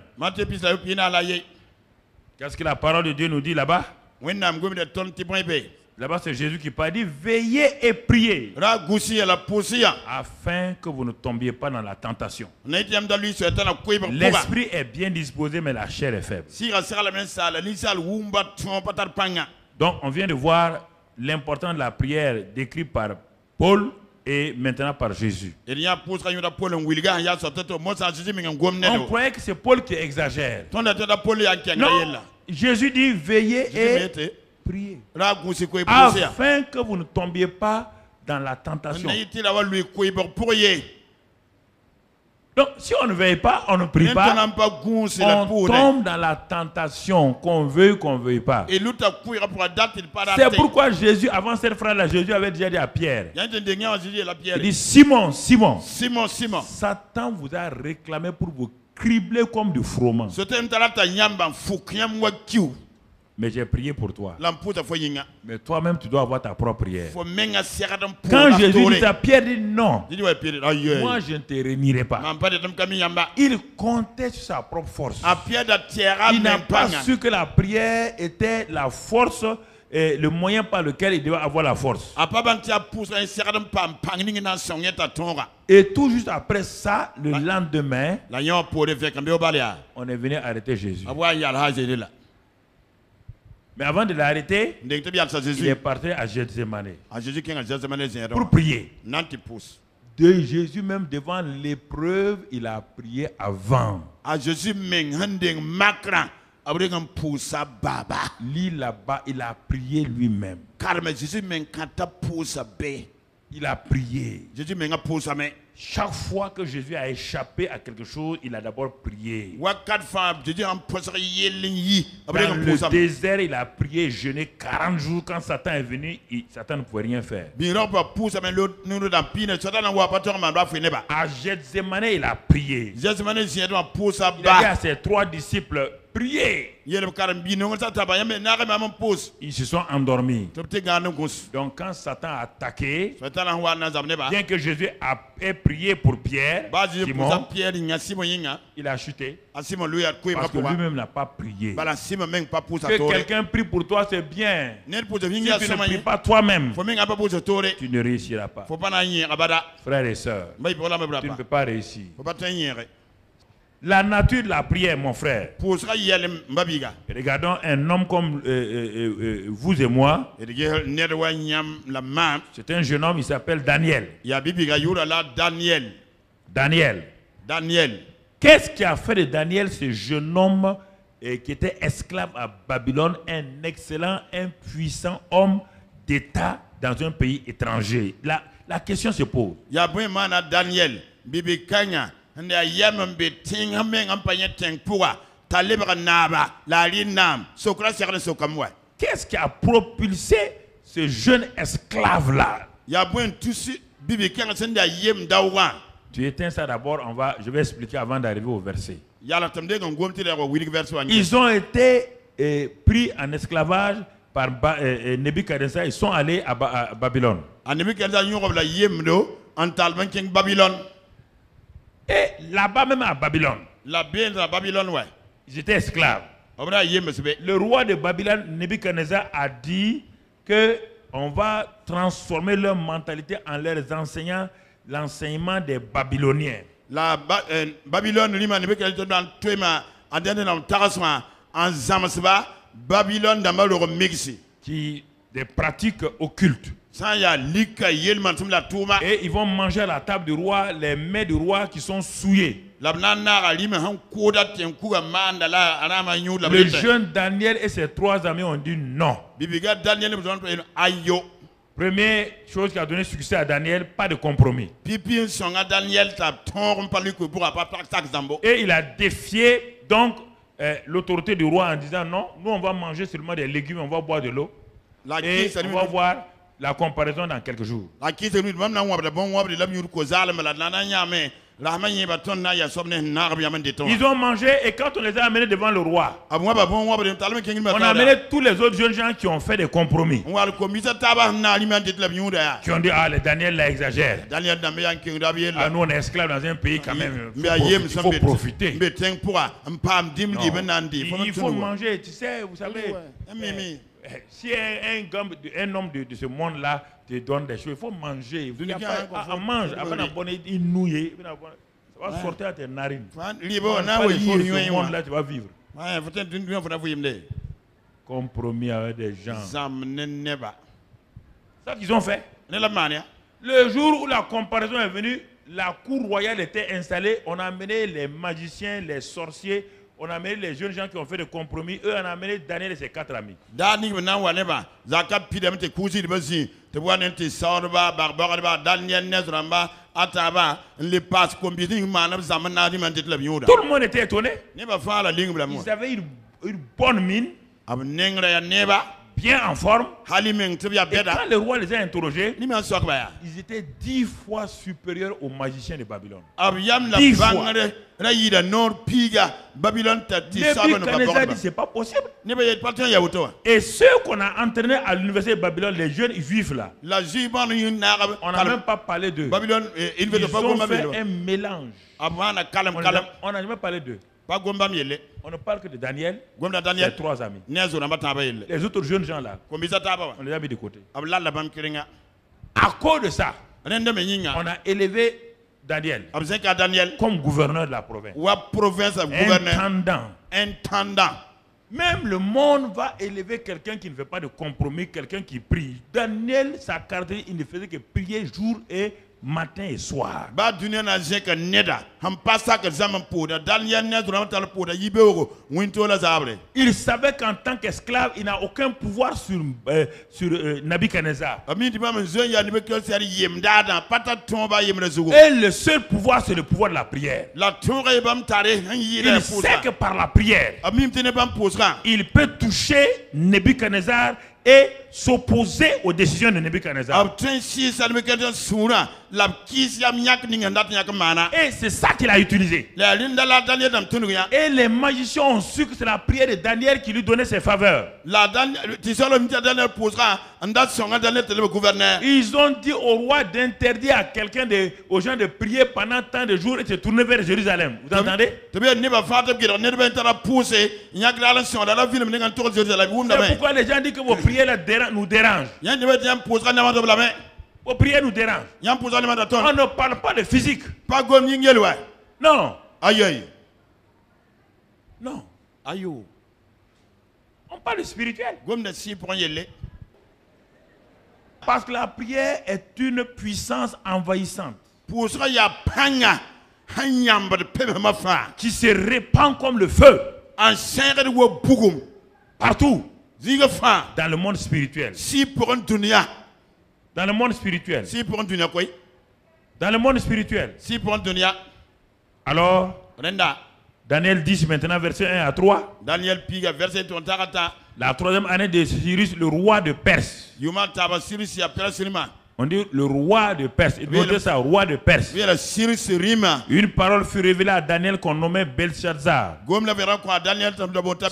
Qu'est-ce que la parole de Dieu nous dit là-bas? Là-bas, c'est Jésus qui parle, dit veillez et priez afin que vous ne tombiez pas dans la tentation. L'esprit est bien disposé, mais la chair est faible. Donc, on vient de voir l'importance de la prière décrite par Paul et maintenant par Jésus. On croyait que c'est Paul qui exagère. Non, Jésus dit veillez et priez afin que vous ne tombiez pas dans la tentation. Donc, si on ne veille pas, on ne prie pas, on tombe dans la tentation, qu'on veuille ou qu'on ne veuille pas. C'est pourquoi Jésus, avant cette phrase-là, Jésus avait déjà dit à Pierre, il dit Simon, Simon, Satan vous a réclamé pour vous cribler comme du froment. Mais j'ai prié pour toi. Mais toi-même, tu dois avoir ta propre prière. Quand Jésus dit à Pierre, dit non. Moi, je ne te réunirai pas. Il comptait sur sa propre force. Il n'a pas su que la prière était la force et le moyen par lequel il devait avoir la force. Et tout juste après ça, le lendemain, on est venu arrêter Jésus. Mais avant de l'arrêter, il est parti à Gethsemane pour prier. De Jésus même devant l'épreuve, il a prié avant. Lui là-bas, il a prié lui-même. Il a prié. Chaque fois que Jésus a échappé à quelque chose, il a d'abord prié. Dans le désert, il a prié et jeûné 40 jours. Quand Satan est venu, Satan ne pouvait rien faire. À Gethsemane, il a prié. Il a dit à ses 3 disciples, priez. Ils se sont endormis. Donc quand Satan a attaqué, bien que Jésus ait prié pour Pierre, Simon, il a chuté. Parce que lui-même n'a pas prié. Que quelqu'un prie pour toi, c'est bien. Si tu ne pries pas toi-même, tu ne réussiras pas. Frères et sœurs, tu ne peux pas réussir. La nature de la prière, mon frère. Regardons un homme comme vous et moi. C'est un jeune homme, il s'appelle Daniel. Daniel. Qu'est-ce qui a fait de Daniel ce jeune homme qui était esclave à Babylone, un excellent, un puissant homme d'État dans un pays étranger? La question se pose. Qu'est-ce qui a propulsé ce jeune esclave-là? Tu éteins ça d'abord, je vais expliquer avant d'arriver au verset. Ils ont été pris en esclavage par Nebuchadnezzar. Ils sont allés à Babylone. Et là-bas même à Babylone, ils étaient esclaves. Le roi de Babylone, Nebuchadnezzar, a dit qu'on va transformer leur mentalité en leur enseignant l'enseignement des Babyloniens. Qui des pratiques occultes. Et ils vont manger à la table du roi les mets du roi qui sont souillés. Le jeune Daniel et ses 3 amis ont dit non. Première chose qui a donné succès à Daniel, pas de compromis. Et il a défié donc l'autorité du roi en disant non, nous on va manger seulement des légumes, on va boire de l'eau. Et on va voir la comparaison dans quelques jours. Ils ont mangé et quand on les a amenés devant le roi, on a amené tous les autres jeunes gens qui ont fait des compromis. Qui ont dit, ah, Daniel là exagère. Ah, nous on est esclaves dans un pays quand même. Il faut profiter. Il faut manger, tu sais, vous savez. Si un homme de ce monde-là te donne des choses, il faut manger. Mange. Il nouille. Ça va sortir à tes narines. Ce monde-là, tu vas vivre. Compromis avec des gens. C'est ça qu'ils ont fait. Le jour où la comparaison est venue, la cour royale était installée. On a amené les magiciens, les sorciers. On a amené les jeunes gens qui ont fait des compromis. Eux, on a amené Daniel et ses 4 amis. Tout le monde était étonné. Ils avaient une bonne mine, bien en forme. Et quand le roi les a interrogés, ils étaient 10 fois supérieurs aux magiciens de Babylone. 10 fois. Nebuchadnezzar dit c'est pas possible. Et ceux qu'on a entraînés à l'université de Babylone, les jeunes juifs là, on n'a même pas parlé d'eux. Ils ont fait un mélange. On n'a jamais parlé d'eux. On ne parle que de Daniel, ses 3 amis. Les autres jeunes gens là, on les a mis de côté. À cause de ça, on a élevé Daniel comme gouverneur de la province. Intendant. Même le monde va élever quelqu'un qui ne fait pas de compromis, quelqu'un qui prie. Daniel, sa caractéristique, il ne faisait que prier jour et matin et soir. Il savait qu'en tant qu'esclave, il n'a aucun pouvoir sur Nebuchadnezzar. Et le seul pouvoir, c'est le pouvoir de la prière. Il sait que par la prière, il peut toucher Nebuchadnezzar et s'opposer aux décisions de Nebuchadnezzar. Et c'est ça qu'il a utilisé. Et les magiciens ont su que c'est la prière de Daniel qui lui donnait ses faveurs. Ils ont dit au roi d'interdire à aux gens de prier pendant tant de jours et de se tourner vers Jérusalem. Vous entendez? C'est pourquoi les gens disent que vos prières nous dérangent. Vos prières nous dérangent. On ne parle pas de physique. Non. Non. On parle de spirituel. Parce que la prière est une puissance envahissante qui se répand comme le feu partout dans le monde spirituel. Dans le monde spirituel. Dans le monde spirituel. Alors, Daniel 10 maintenant, verset 1 à 3. La 3e année de Cyrus, le roi de Perse. On dit le roi de Perse. Il veut dire ça, roi de Perse. Une parole fut révélée à Daniel qu'on nommait Belshazzar.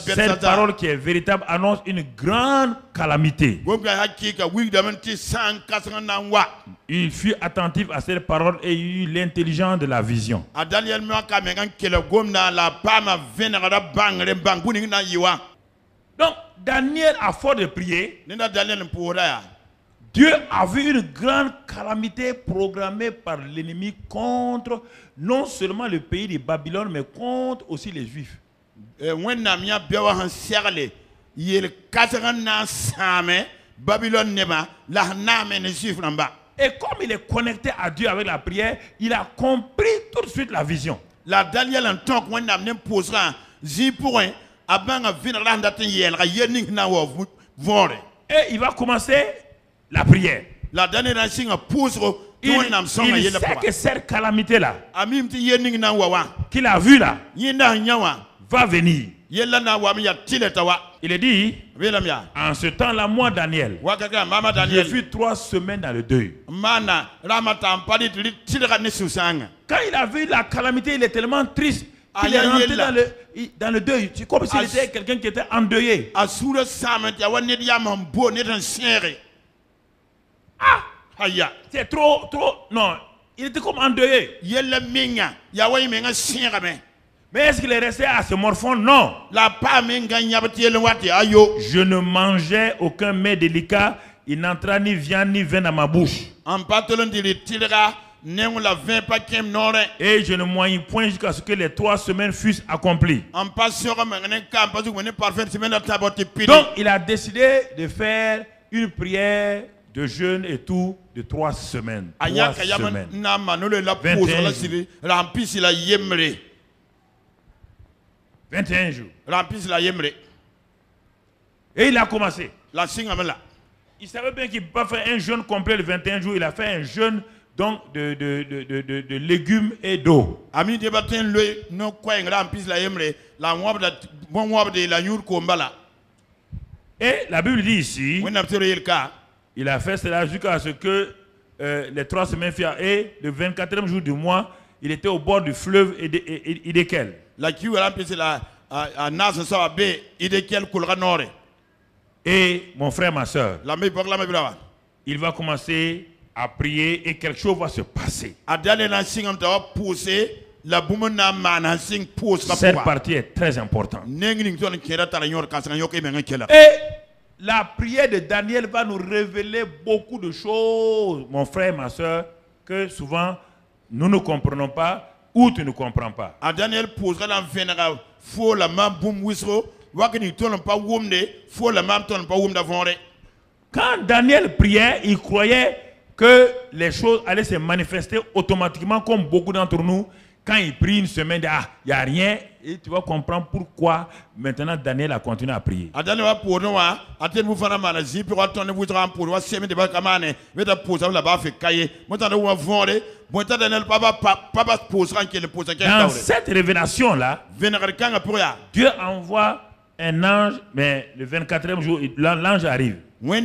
Cette parole qui est véritable annonce une grande calamité. Il fut attentif à cette parole et il eut l'intelligence de la vision. Donc, Daniel, à force de prier, Dieu a vu une grande calamité programmée par l'ennemi contre non seulement le pays de Babylone, mais contre aussi les Juifs. Et comme il est connecté à Dieu avec la prière, il a compris tout de suite la vision. Et il va commencer la prière. La dernière nation a poussé. Il sait que cette calamité-là, qu'il a vue là, va venir. Il est dit, en ce temps-là, moi, Daniel, j'ai vu 3 semaines dans le deuil. Quand il a vu la calamité, il est tellement triste qu'il est rentré dans le deuil. C'est comme s'il était quelqu'un qui était endeuillé. C'est trop. Non, il était comme endeuillé. Mais est-ce qu'il est resté à se morfondre? Non. Je ne mangeais aucun mets délicat. Il n'entra ni viande ni vin dans ma bouche. Et je ne moignais point jusqu'à ce que les 3 semaines fussent accomplies. Donc il a décidé de faire une prière de jeûne et tout de 3 semaines. 3 semaines. 21 jours. Et il a commencé. Il savait bien qu'il ne peut pas faire un jeûne complet de 21 jours. Il a fait un jeûne donc de légumes et d'eau. Et la Bible dit ici, il a fait cela jusqu'à ce que les 3 semaines firent. Et le 24e jour du mois, il était au bord du fleuve Hiddekel. Et mon frère, ma soeur, il va commencer à prier et quelque chose va se passer. Cette partie est très importante. Et la prière de Daniel va nous révéler beaucoup de choses, mon frère, ma soeur, que souvent nous ne comprenons pas ou tu ne comprends pas. Quand Daniel priait, il croyait que les choses allaient se manifester automatiquement comme beaucoup d'entre nous. Quand il prie une semaine, il n'y a rien. Et tu vas comprendre pourquoi maintenant Daniel a continué à prier. Dans cette révélation-là, Dieu envoie un ange, mais le 24e jour, l'ange arrive. L'ange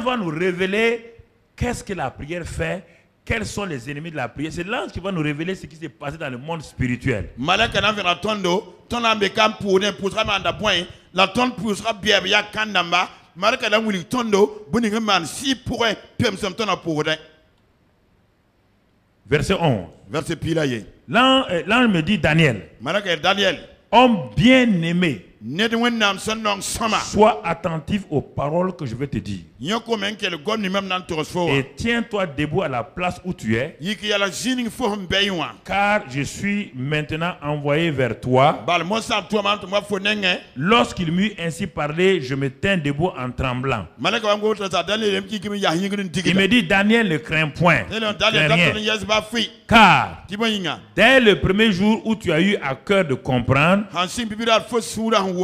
va nous révéler qu'est-ce que la prière fait. Quels sont les ennemis de la prière? C'est l'ange qui va nous révéler ce qui s'est passé dans le monde spirituel. Verset 11. L'ange me dit, Daniel, homme bien-aimé, sois attentif aux paroles que je vais te dire. Et tiens-toi debout à la place où tu es, car je suis maintenant envoyé vers toi. Lorsqu'il m'eut ainsi parlé, je me tins debout en tremblant. Il me dit, Daniel, ne crains point, ne crains rien. Car dès le premier jour où tu as eu à cœur de comprendre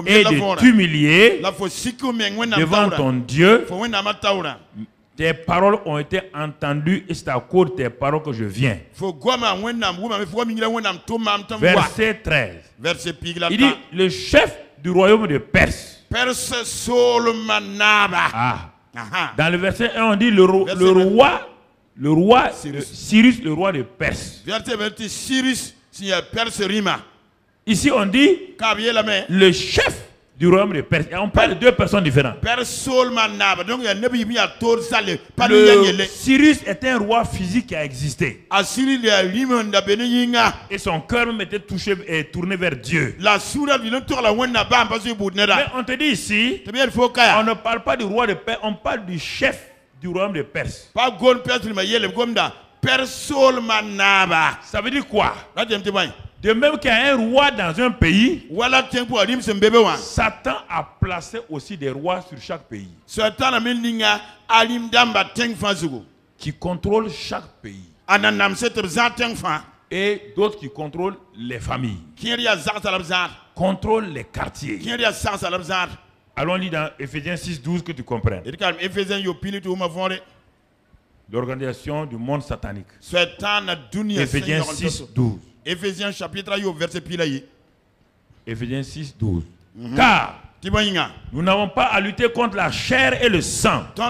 et de t'humilier devant ton Dieu, tes paroles ont été entendues et c'est à cause de tes paroles que je viens. Verset 13. Il dit, le chef du royaume de Perse. Dans le verset 1, on dit le roi Cyrus, le roi de Perse. Ici, on dit le chef du royaume de Perse. Et on parle de 2 personnes différentes. Le Cyrus est un roi physique qui a existé. Et son cœur même était touché et tourné vers Dieu. Mais on te dit ici, on ne parle pas du roi de Perse, on parle du chef du royaume de Perse. Ça veut dire quoi? De même qu'il y a un roi dans un pays, Satan a placé aussi des rois sur chaque pays qui contrôlent chaque pays. Et d'autres qui contrôlent les familles, contrôlent les quartiers. Allons lire dans Ephésiens 6:12 que tu comprennes. L'organisation du monde satanique. Ephésiens 6:12. Ephésiens chapitre 8 verset pilayi. Ephésiens 6:12. Car nous n'avons pas à lutter contre la chair et le sang, mais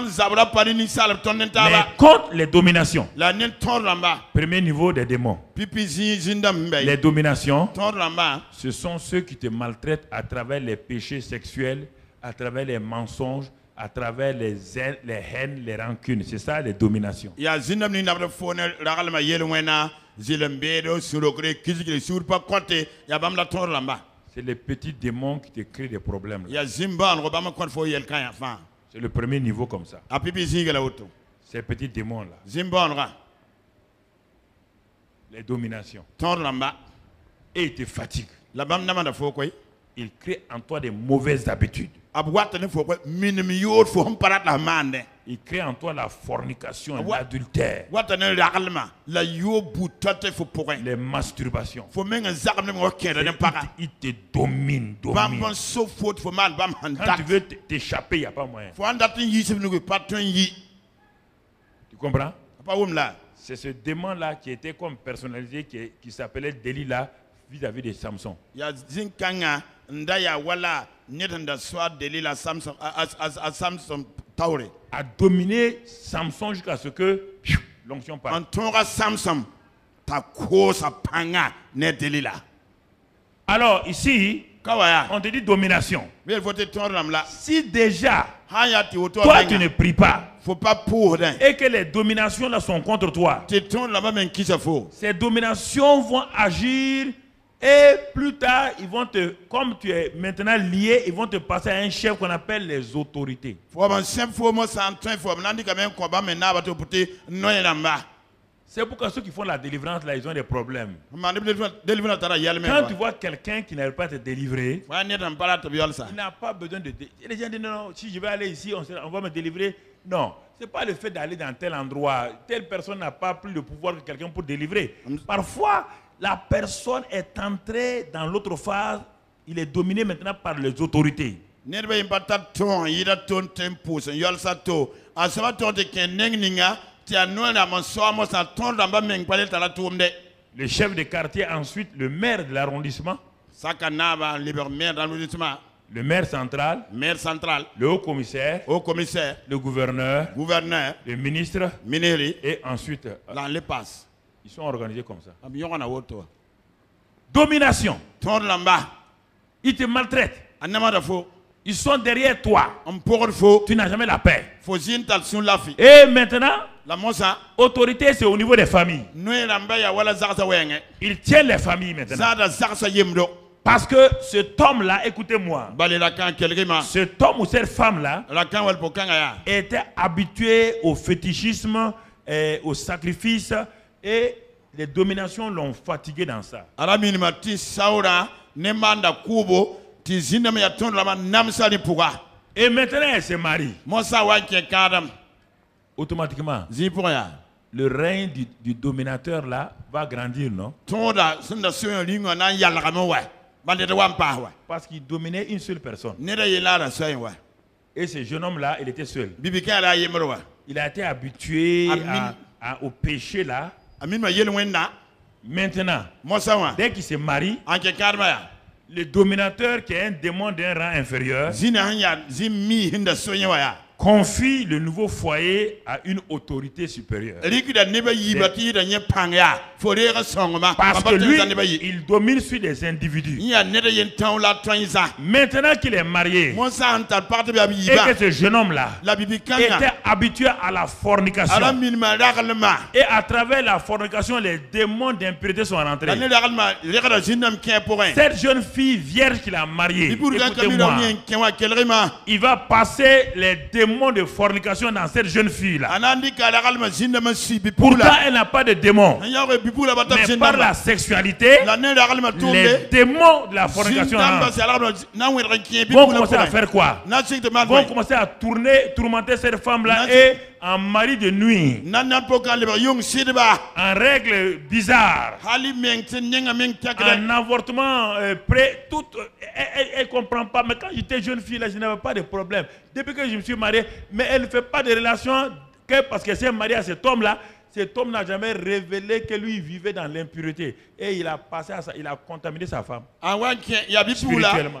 contre les dominations. Premier niveau des démons. Les dominations, ce sont ceux qui te maltraitent à travers les péchés sexuels, à travers les mensonges, à travers les haines, les rancunes. C'est ça les dominations. C'est les petits démons qui te créent des problèmes. C'est le premier niveau comme ça. Ces petits démons-là. Les dominations. Et ils te fatiguent. Ils créent en toi des mauvaises habitudes. Il crée en toi la fornication et l'adultère, les masturbations. Il te domine. Quand tu veux t'échapper, il n'y a pas moyen. Tu comprends? C'est ce démon-là qui était comme personnalisé, qui s'appelait Delilah vis-à-vis de Samson. A dominé Samson jusqu'à ce que l'onction parte. Alors ici, on te dit domination. Si déjà toi tu ne pries pas et que les dominations là sont contre toi, ces dominations vont agir. Et plus tard, ils vont te, comme tu es maintenant lié, ils vont te passer à un chef qu'on appelle les autorités. C'est pourquoi ceux qui font la délivrance là, ils ont des problèmes. Quand tu vois quelqu'un qui n'arrive pas à te délivrer, il n'a pas besoin de... Les gens disent non, si je vais aller ici, on va me délivrer. Non, ce n'est pas le fait d'aller dans tel endroit. Telle personne n'a pas plus de pouvoir que quelqu'un pour délivrer. Parfois, la personne est entrée dans l'autre phase, il est dominé maintenant par les autorités. Le chef de quartier, ensuite le maire de l'arrondissement, le maire central, le haut commissaire, le gouverneur, le ministre, et ensuite ils sont organisés comme ça. Domination. Ils te maltraitent. Ils sont derrière toi. Tu n'as jamais la paix. Et maintenant, autorité, c'est au niveau des familles. Ils tiennent les familles maintenant. Parce que cet homme-là, écoutez-moi, cet homme ou cette femme-là était habitué au fétichisme, au sacrifice, et les dominations l'ont fatigué dans ça. Et maintenant, elle se marie. Automatiquement, le règne du dominateur là va grandir, non? Parce qu'il dominait une seule personne. Et ce jeune homme-là, il était seul. Il a été habitué au péché là. Maintenant, dès qu'il se marie, le dominateur qui est un démon d'un rang inférieur confie le nouveau foyer à une autorité supérieure. Parce que lui, il domine sur des individus. Maintenant qu'il est marié, et que ce jeune homme-là était habitué à la fornication, et à travers la fornication, les démons d'impureté sont rentrés. Cette jeune fille vierge qu'il a mariée, écoutez-moi, il va passer les démons de fornication dans cette jeune fille-là. Pourtant, elle n'a pas de démons. Mais par la sexualité, les démons de la fornication vont commencer à faire quoi? Vont commencer à tourmenter cette femme-là et en mari de nuit, en règle bizarre, en avortement elle ne comprend pas. Mais quand j'étais jeune fille, là, je n'avais pas de problème. Depuis que je me suis marié, mais elle ne fait pas de relation que parce qu'elle s'est mariée à cet homme-là. Cet homme n'a jamais révélé que lui vivait dans l'impureté. Et il a passé à ça, il a contaminé sa femme. Spirituellement.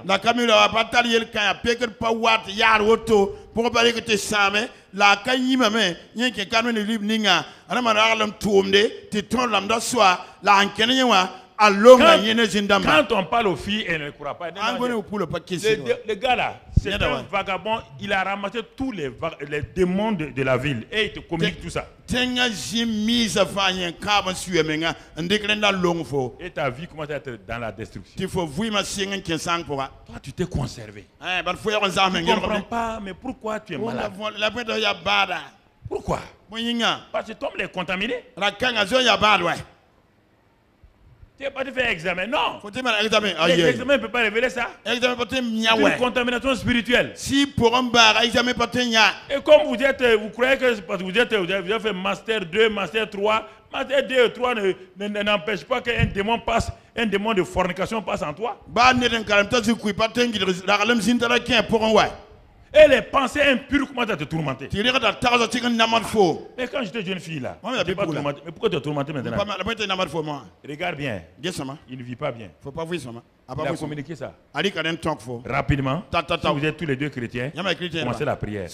Quand on parle aux filles, elles ne croient pas. Le gars là, c'est un vagabond, il a ramassé tous les démons de la ville et il te communique tout ça. Et ta vie commence à être dans la destruction. Toi, tu t'es conservé. Tu ne comprends pas, mais pourquoi tu es malade? Pourquoi? Parce que ton homme est contaminé. Tu n'as pas de faire examen, non. L'examen ne peut pas révéler ça. C'est une contamination spirituelle. Et comme vous êtes, vous croyez que parce que vous avez fait Master 2, Master 3, Master 2 et 3 n'empêche pas qu'un démon passe, un démon de fornication passe en toi. Et les pensées impures commencent à te tourmenter. Mais quand j'étais jeune fille là, je n'étais pas tourmenté. Mais pourquoi tu es tourmenté maintenant? Regarde bien. Il ne vit pas bien. Il a communiqué ça. Rapidement. Si vous êtes tous les deux chrétiens, commencez la prière.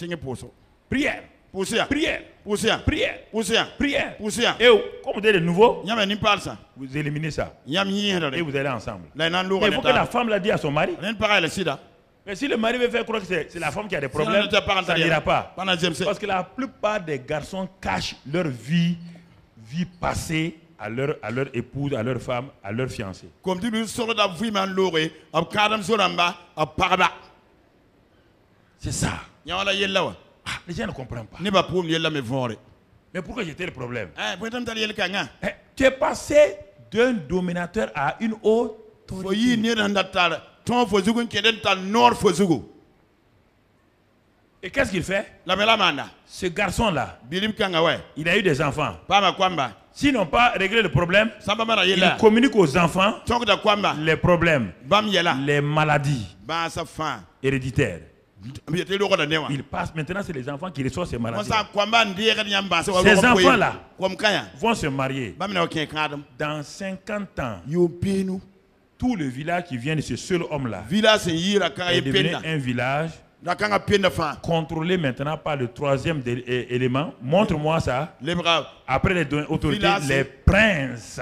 Prière. Prière. Prière. Prière. Et comme vous êtes de nouveau, vous éliminez ça. Et vous allez ensemble. Mais il faut que la femme l'a dit à son mari. Mais si le mari veut faire croire que c'est la femme qui a des problèmes, ça n'ira pas. Parce que la plupart des garçons cachent leur vie passée à leur épouse, à leur femme, à leur fiancée. C'est ça. Les gens ne comprennent pas. Mais pourquoi j'étais le problème? Tu es passé d'un dominateur à une autorité. Et qu'est-ce qu'il fait? Ce garçon-là, il a eu des enfants. S'ils n'ont pas réglé le problème, il communique aux enfants les problèmes, les maladies héréditaires. Il passe maintenant, c'est les enfants qui reçoivent ces maladies. Ces enfants-là vont se marier. Dans 50 ans, tout le village qui vient de ce seul homme-là est devenu un village contrôlé maintenant par le troisième élément. Montre-moi ça. Après les autorités, les princes.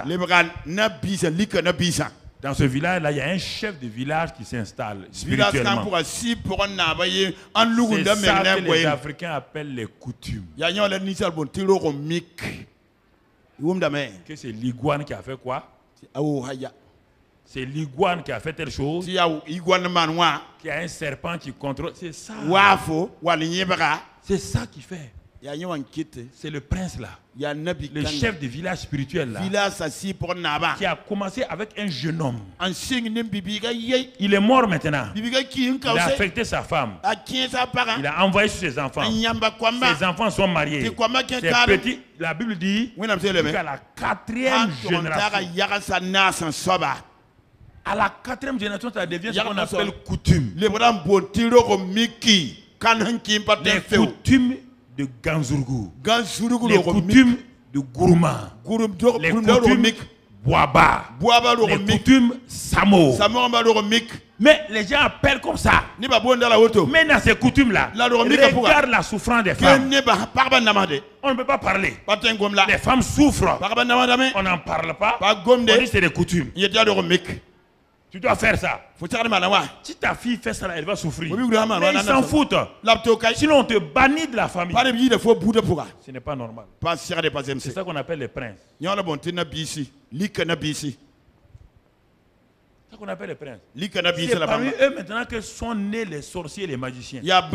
Dans ce village-là, il y a un chef de village qui s'installe spirituellement. C'est ça que les Africains appellent les coutumes. Que c'est l'iguane qui a fait quoi? C'est l'iguane qui a fait telle chose. Qui a un serpent qui contrôle. C'est ça. C'est ça qui fait. C'est le prince là. Le chef du village spirituel là. Qui a commencé avec un jeune homme. Il est mort maintenant. Il a affecté sa femme. Il a envoyé sur ses enfants. Ses enfants sont mariés. Petits, la Bible dit qu'à la 4e génération. À la 4e génération, ça devient ce qu'on appelle coutume. Les coutumes de Ganzourgou. Les coutumes de Gourma. Les coutumes Boaba. Les coutumes Samo. Mais les gens appellent comme ça. Mais dans ces coutumes-là, regarde la souffrance des femmes. On ne peut pas parler. Les femmes souffrent. On n'en parle pas. On dit c'est des coutumes. Tu dois faire ça. Si ta fille fait ça, elle va souffrir. Mais ils s'en foutent. Sinon, on te bannit de la famille. Ce n'est pas normal. C'est ça qu'on appelle les princes. C'est ça qu'on appelle les princes. C'est parmi eux maintenant que sont nés les sorciers et les magiciens. Quand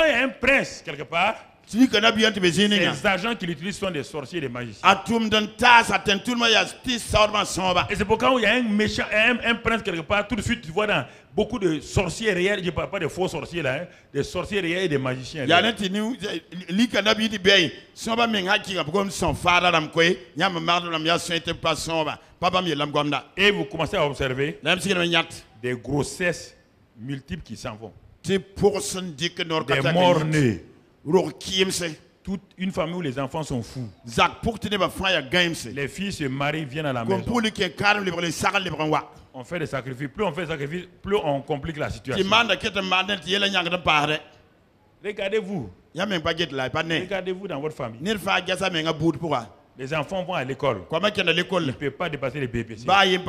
il y a un prince quelque part, Les agents qu'il utilise sont des sorciers et des magiciens. Et c'est pourquoi il y a un méchant, un prince quelque part, tout de suite tu vois dans beaucoup de sorciers réels, je ne parle pas de faux sorciers là, hein, des sorciers réels et des magiciens réels. Et vous commencez à observer des grossesses multiples qui s'en vont. Des morts-nés. Toute une famille où les enfants sont fous. Les filles se marient, viennent à la maison. On fait des sacrifices. Plus on fait des sacrifices, plus on complique la situation. Regardez-vous. Regardez-vous dans votre famille. Les enfants vont à l'école. Ils ne peuvent pas dépasser les BPC. Ils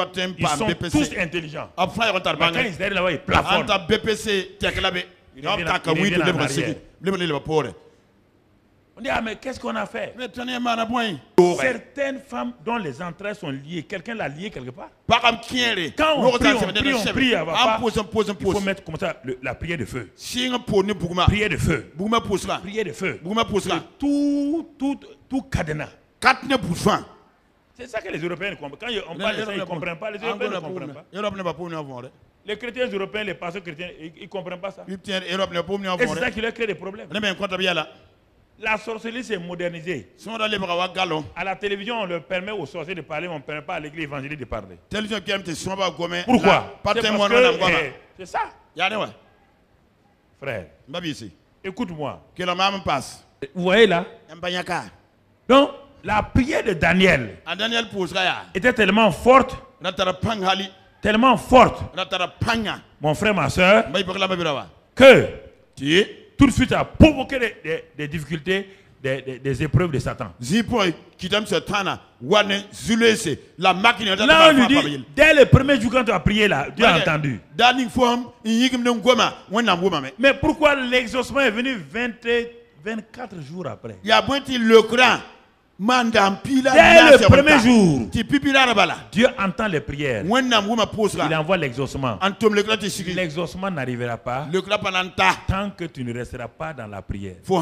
sont tous intelligents. Mais quand ils arrivent là-bas, ils plafonnent. Ils reviennent en arrière. On dit, ah mais qu'est-ce qu'on a fait? Certaines femmes dont les entrailles sont liées, quelqu'un l'a lié quelque part. Quand on prie, il faut mettre comme ça la prière de feu. Prière de feu. Prière de feu. Tout cadenas. C'est ça que les Européens comprennent. Quand on parle de ça, ils ne comprennent pas. Les Européens ne comprennent pas. Les chrétiens européens, les pasteurs chrétiens, ils ne comprennent pas ça. Et c'est ça qui leur crée des problèmes. La sorcellerie s'est modernisée. À la télévision, on leur permet aux sorciers de parler, mais on ne permet pas à l'église évangélique de parler. Pourquoi? C'est ça. Frère, écoute-moi. Vous voyez là? Donc, la prière de Daniel était tellement forte, mon frère, ma soeur, que tout de suite a provoqué des difficultés, des épreuves de Satan. Là, on lui dit, dès le premier jour quand tu as prié là, Dieu a entendu. Mais pourquoi l'exaucement est venu 24 jours après? Dès le premier jour, Dieu entend les prières. Il envoie l'exaucement. L'exaucement n'arrivera pas tant que tu ne resteras pas dans la prière. C'est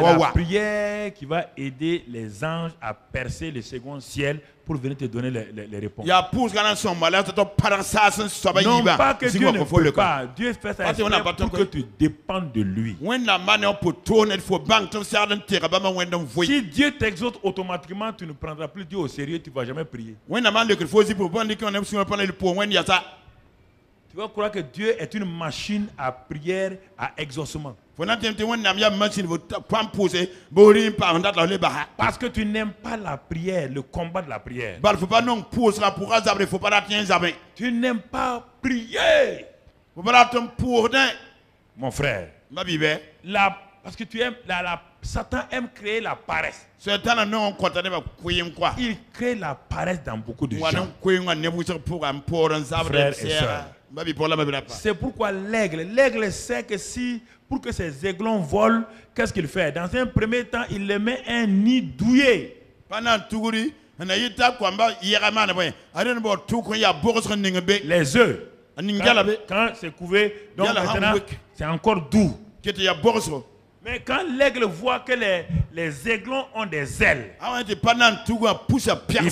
la prière qui va aider les anges à percer le second ciel pour venir te donner les réponses. Non pas que Dieu ne peut pas. Dieu fait ça pour que tu dépendes de lui. Si Dieu t'exauce automatiquement, tu ne prendras plus Dieu au sérieux, tu ne vas jamais prier. Tu vas croire que Dieu est une machine à prière, à exaucement. Parce que tu n'aimes pas la prière, le combat de la prière. Tu n'aimes pas prier. Mon frère, parce que tu aimes, Satan aime créer la paresse. Il crée la paresse dans beaucoup de gens. Frères et sœurs. C'est pourquoi l'aigle sait que pour que ses aiglons volent, qu'est-ce qu'il fait? Dans un premier temps, il les met un nid douillet. Les œufs. Quand c'est couvé, donc maintenant, c'est encore doux. Mais quand l'aigle voit que les aiglons ont des ailes, il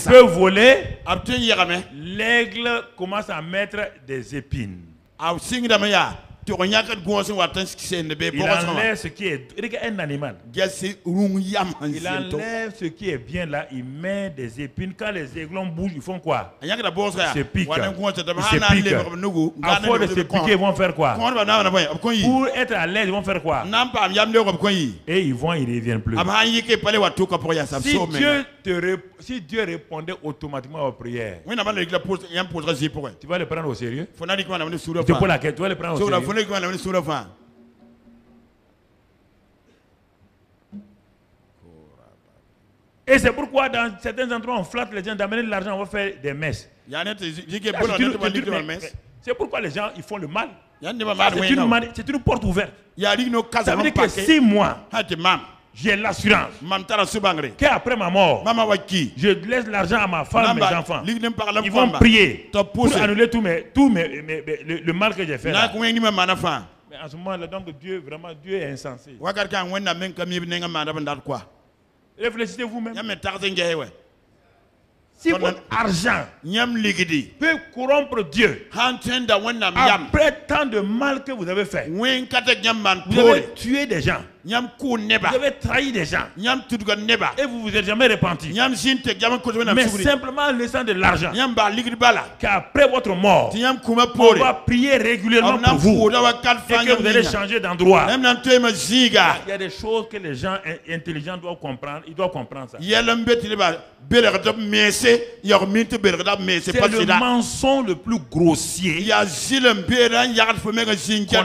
peut voler. L'aigle commence à mettre des épines. Il enlève ce qui est... Un animal. Il enlève ce qui est bien là, il met des épines. Quand les aiglons bougent, ils font quoi? Ils se piquent. À force de se piquer, ils vont faire quoi? Pour être à l'aise, ils vont faire quoi? Et ils vont, ils ne reviennent plus. Si Dieu répondait automatiquement aux prières, tu vas le prendre au sérieux? C'est pour laquelle tu vas le prendre au sérieux? Et c'est pourquoi dans certains endroits on flatte les gens d'amener de l'argent, on va faire des messes. C'est pourquoi les gens ils font le mal. C'est une porte ouverte. Ça veut dire que 6 mois, j'ai l'assurance qu'après ma mort, je laisse l'argent à ma femme et mes enfants. Ils vont prier pour annuler le mal que j'ai fait là. Mais en ce moment-là, donc Dieu, vraiment, Dieu est insensé. Réfléchissez vous-même. Si votre argent peut corrompre Dieu, après tant de mal que vous avez fait, vous avez tué des gens, vous avez trahi des gens, et vous vous êtes jamais repenti, mais simplement en laissant de l'argent, qu'après votre mort, on va prier régulièrement pour vous, et que vous allez changer d'endroit. Il y a des choses que les gens intelligents doivent comprendre. Ils doivent comprendre ça. C'est le mensonge le plus grossier qu'on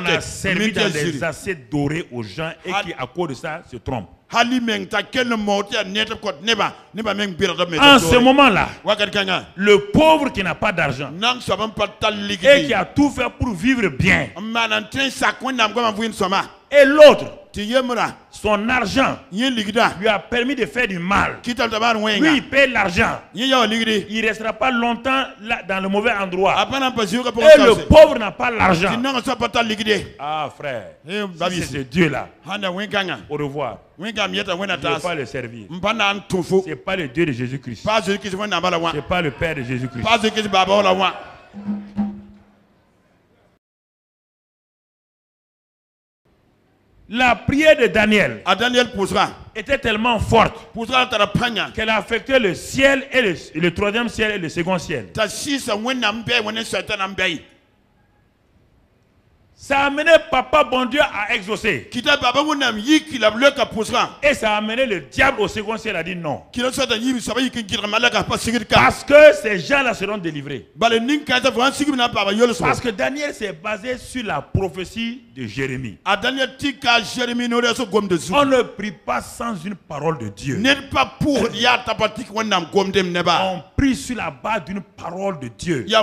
a servi dans des assiettes dorées aux gens et qui à cause de ça se trompent. En ce moment-là, le pauvre qui n'a pas d'argent et qui a tout fait pour vivre bien, et l'autre, son argent lui a permis de faire du mal. Lui, il paie l'argent. Il ne restera pas longtemps là, dans le mauvais endroit. Et le pauvre n'a pas l'argent. Ah frère, si c'est ce Dieu-là, au revoir. Je ne vais pas le servir. Ce n'est pas le Dieu de Jésus-Christ. Ce n'est pas le Père de Jésus-Christ. La prière de Daniel était tellement forte qu'elle a affecté le ciel et le troisième ciel et le second ciel. Ça a amené Papa bon Dieu à exaucer. Et ça a amené le diable au second ciel à dire non. Parce que ces gens-là seront délivrés. Parce que Daniel s'est basé sur la prophétie de Jérémie. On ne prie pas sans une parole de Dieu. On prie sur la base d'une parole de Dieu. Il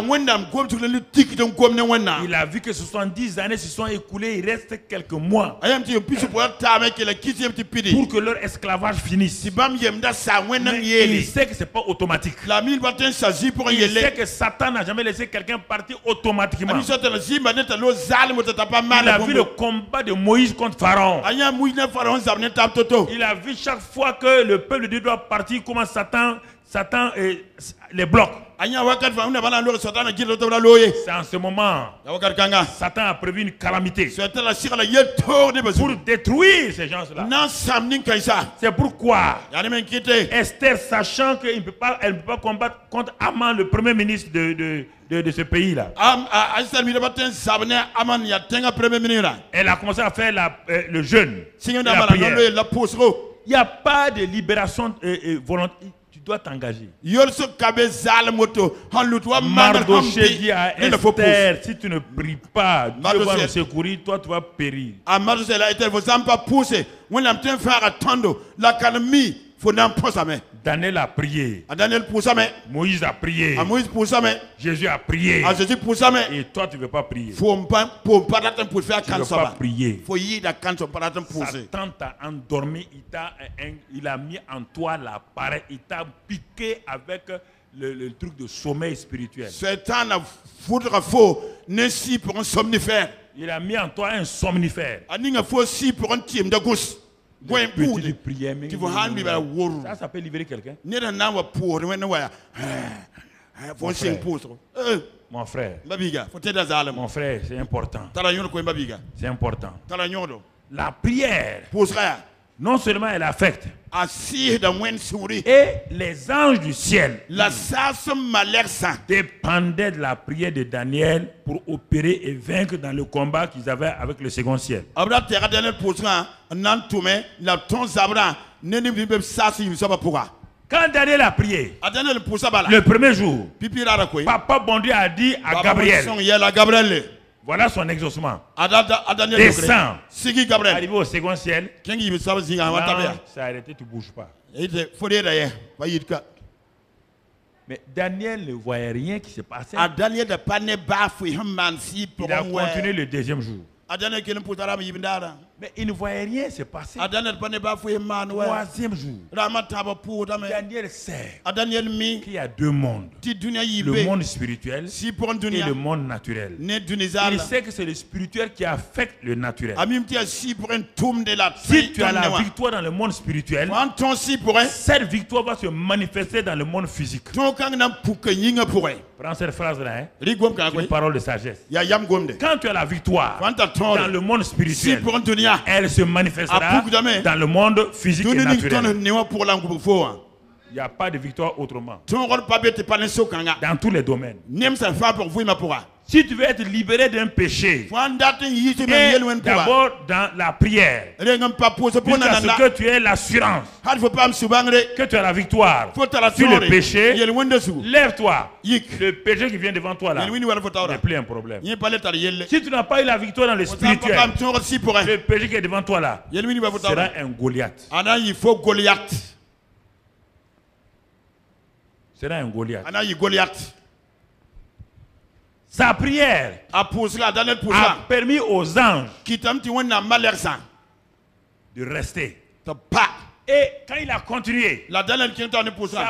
a vu que 70 années se sont écoulées, il reste quelques mois pour que leur esclavage finisse. Mais il sait que ce n'est pas automatique. Il sait que Satan n'a jamais laissé quelqu'un partir automatiquement. Il a vu le combat de Moïse contre Pharaon. Il a vu chaque fois que le peuple de Dieu doit partir, comment Satan les bloque. C'est en ce moment Satan a prévu une calamité pour détruire ces gens-là. C'est pourquoi Esther, sachant qu'elle ne peut pas combattre contre Haman, le premier ministre de ce pays-là, elle a commencé à faire le jeûne et la prière. Il n'y a pas de libération volontaire. Tu dois t'engager. Mardoché dit à Esther, si tu ne pries pas, Dieu va nous secourir, toi tu vas périr. Daniel a prié. Moïse a prié. Jésus a prié. Et toi tu ne veux pas prier. Tu ne veux pas prier. Satan t'a endormi. Il a mis en toi l'appareil. Il t'a piqué avec le truc de sommeil spirituel. Il a mis en toi un somnifère. Ça peut libérer quelqu'un. Mon frère, c'est important. C'est important. La prière, non seulement elle affecte, et les anges du ciel dépendaient de la prière de Daniel pour opérer et vaincre dans le combat qu'ils avaient avec le second ciel. Quand Daniel a prié, le premier jour, Papa bon Dieu a dit à Gabriel, voilà son exaucement. Descends. Arrivé au second ciel, ça a arrêté, tu ne bouges pas. Mais Daniel ne voyait rien qui se passait. Il a continué le deuxième jour. Mais il ne voyait rien se passer. Troisième Troisième jour, Daniel sait qu'il y a deux mondes. Le monde spirituel et le monde naturel. Il sait que c'est le spirituel qui affecte le naturel. Si tu as la victoire dans le monde spirituel, cette victoire va se manifester dans le monde physique. Prends cette phrase-là, hein? Une parole de sagesse. Quand tu as la victoire dans le monde spirituel, elle se manifestera dans le monde physique et naturel. Il n'y a pas de victoire autrement. Dans tous les domaines. Si tu veux être libéré d'un péché, d'abord dans la prière, jusqu'à ce que tu aies l'assurance que tu as la victoire sur le péché, lève-toi. Le péché qui vient devant toi là n'est plus un problème. Si tu n'as pas eu la victoire dans le spirituel, le péché qui est devant toi là sera un Goliath. Sera un Goliath. Sa prière a permis aux anges de rester. Et quand il a continué, sa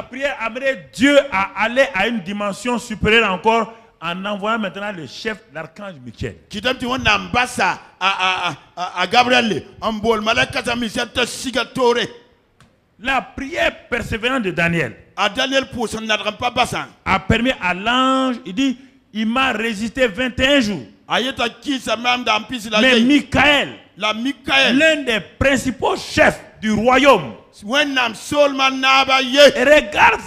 prière a amené Dieu à aller à une dimension supérieure encore en envoyant maintenant le chef, l'archange Michael. La prière persévérante de Daniel a permis à l'ange, il dit, il m'a résisté 21 jours. Mais Michael, l'un des principaux chefs du royaume, regarde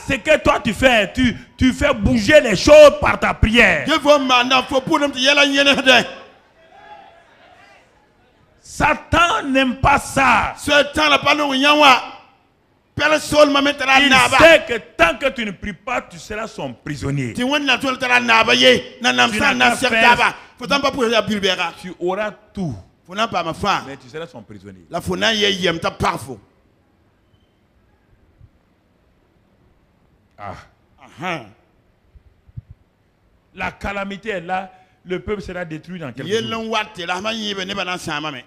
ce que toi tu fais. Tu fais bouger les choses par ta prière. Satan n'aime pas ça. Il sait que tant que tu ne pries pas, tu seras son prisonnier. Tu auras tout, mais tu seras son prisonnier. La calamité est là. Le peuple sera détruit dans quelques jours.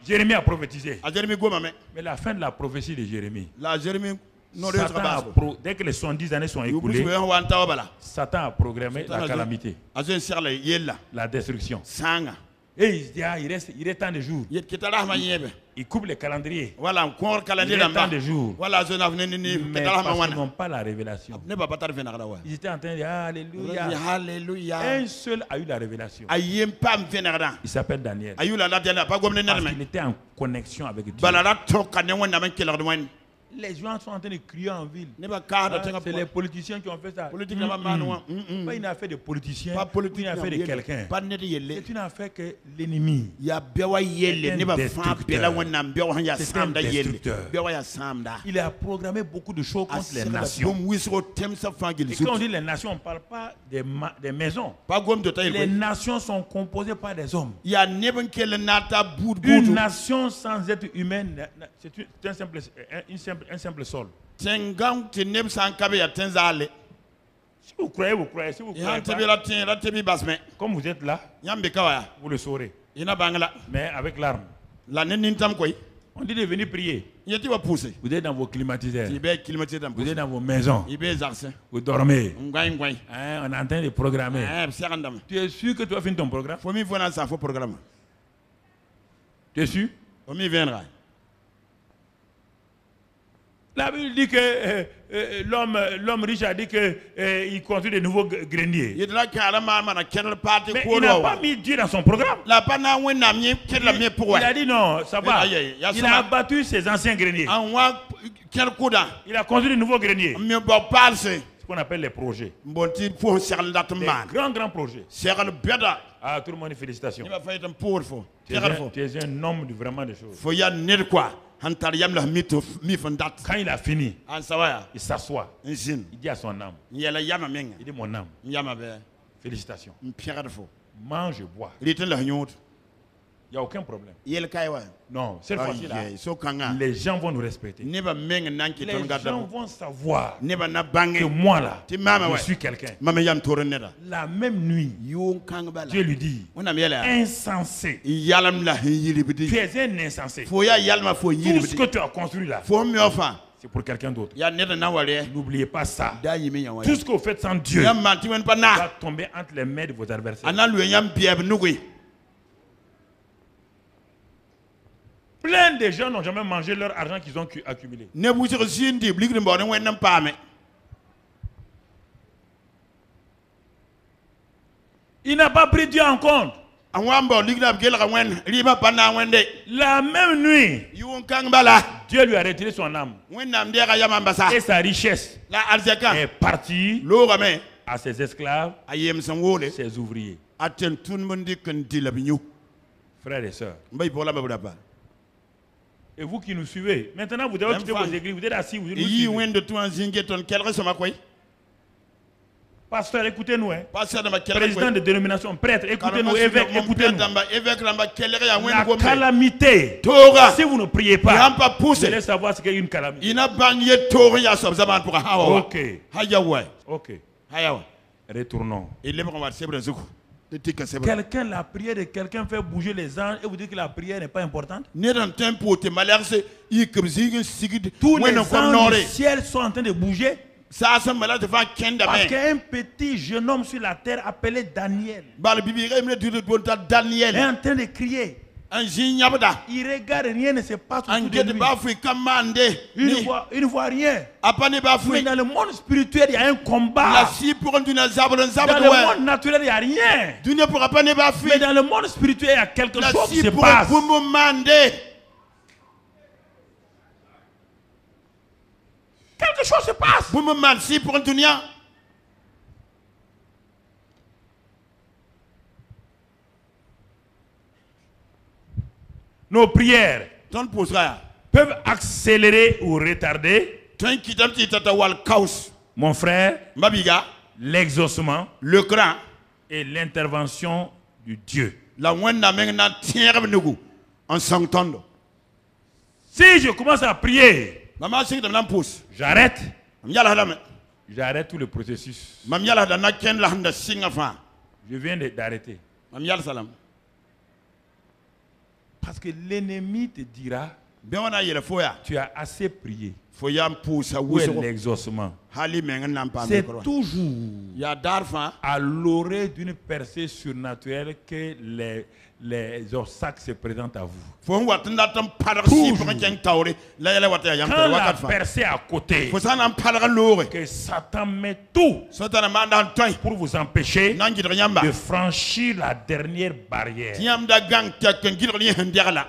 Jérémie a prophétisé. Mais la fin de la prophétie de Jérémie, dès que les 70 années sont écoulées, Satan a programmé la calamité, la destruction. Et il se dit, il est temps de jours. Il coupe les calendriers. Il est temps de jours. Mais parce qu'ils n'ont pas la révélation. Ils étaient en train de dire Alléluia. Un seul a eu la révélation. Il s'appelle Daniel. Parce qu'il était en connexion avec Dieu. Les gens sont en train de crier en ville. C'est les politiciens qui ont fait ça. Pas une affaire de politiciens, pas une affaire de quelqu'un. C'est une affaire que l'ennemi est un destructeur. C'est un destructeur. Il a programmé beaucoup de choses contre les nations. Et quand on dit les nations, on ne parle pas des maisons. Les nations sont composées par des hommes. Une nation sans être humaine, c'est un simple sol. Si vous croyez, vous croyez. Si vous croyez pas, comme vous êtes là, vous le saurez. Mais avec l'arme. On dit de venir prier. Vous êtes dans vos climatiseurs. Vous êtes dans vos maisons. Vous dormez. On est en train de programmer. Tu es sûr que tu vas finir ton programme? Tu es sûr? La Bible dit que l'homme riche a dit qu'il construit de nouveaux greniers. Mais il n'a pas mis Dieu dans son programme. Il a dit non, ça va. Il a abattu ses anciens greniers. Il a construit de nouveaux greniers. Ce qu'on appelle les projets. Les grands projets. Ah, tout le monde, félicitations. Tu es un homme de vraiment des choses. Quand il a fini, il s'assoit. Il dit à son âme, il dit mon âme, félicitations. Mange et bois. Il n'y a aucun problème. Yel kaiwa. Non, cette fois-ci là, So kanga. les gens vont nous respecter. Neba meng nanki Les ton gens gada. vont savoir Neba na bange. que moi là, Ti mama je wa. suis quelqu'un. Mama yam torenera. La même nuit, Yon kanga bala. Dieu lui dit, Ona miela. insensé, Yalam la yiri bidi. tu es un insensé. Fo ya yalma fo yiri Tout ce que bidi. tu as construit là, Fo mi ofa. c'est pour quelqu'un d'autre. Ya neda na wale. N'oubliez pas ça. Da yimi ya wale. Tout ce que vous faites sans Dieu Ya manti wen pa na. va tomber entre les mains de vos adversaires. Ana lu yam bieb nugui. Plein de gens n'ont jamais mangé leur argent qu'ils ont accumulé. Ne bu sir sindi bligri mbone wen nam pame. Il n'a pas pris Dieu en compte. Anwambo ligra gela wen riba pana wende. La même nuit, Yon kang bala. Dieu lui a retiré son âme. Wen nam dera yam mbasa. Et sa richesse La arzeka. est partie Lo game. à ses esclaves, Ayem san wole. ses ouvriers. Aten tun mundi kan dilabinyu. Frères et sœurs. Mbay bola bababa. Et vous qui nous suivez, maintenant vous devez quitter vos églises, vous êtes assis, vous nous Yi suivez. wende tu anzinge ton kelre sama koy. Pasteur, écoutez-nous. Hein. Passer dans ma kelre. Président de dénomination, prêtre, écoutez-nous. Évêque, écoutez-nous. Évêque lamba kelre ya wen La gombe. calamité, Tora. si vous ne priez Yam pas, pa vous pousse. allez savoir ce qu'est une calamité. Ina bangye tori ya sob zaman pour hawa. Ok, Haya wa. ok. Haya wa. Retournons. Il est va sebre zuku. De tika sebre. Quelqu'un, la prière de quelqu'un fait bouger les anges et vous dites que la prière n'est pas importante. Ne dans tempo te malherse i comme zigi sigid. Tous les Wen ko anges nore. du ciel sont en train de bouger Ça ça malade va kenda parce men. qu'un petit jeune homme sur la terre appelé Daniel Bal bibi remle du bonta est Daniel. en train de crier. Un jinyabda. Il regarde, rien ne se passe Un autour de get lui. bafu kamande. Il ne voit rien. Apane Mais bafu. dans le monde spirituel, il y a un La combat. si pour un duna zabron Dans zabron le ouais. monde naturel, il n'y a rien. Dunia pour apane bafu. Mais dans le monde spirituel, il y a quelque La chose qui si se pour passe. bumo mande. Quelque chose se passe. Bumo man si pour un dunia. Nos prières Ton posera. peuvent accélérer ou retarder, Ton kitam ti tata wal kaus. mon frère, Mabiga. l'exaucement Le grand. et l'intervention du Dieu. La wenda meng na tierre nugu. En sangtondo. Si je commence à prier, Mama sik dam lampus. j'arrête. Myala hadam. J'arrête tout le processus. Mamyala hadam na ken la handa singa fa. Je viens d'arrêter. Mamyala salam. Parce que l'ennemi te dira, Bewana yele foya. tu as assez prié. Foyam pousa Où est wuso. l'exaucement? Hali meng nampa C'est mikro. toujours Ya darfa. à l'orée d'une percée surnaturelle que les obstacles se présentent à vous. Fon watna tam padar Toujours. si pour ken tawre. La yele wata yam Quand tar la wakat fa. percée est à côté, Fo sana padar lore. que Satan met tout Sotana manda toy. pour vous empêcher Nangi nyamba. de franchir la dernière barrière. Tiam da gang ken gidro ni hendiala.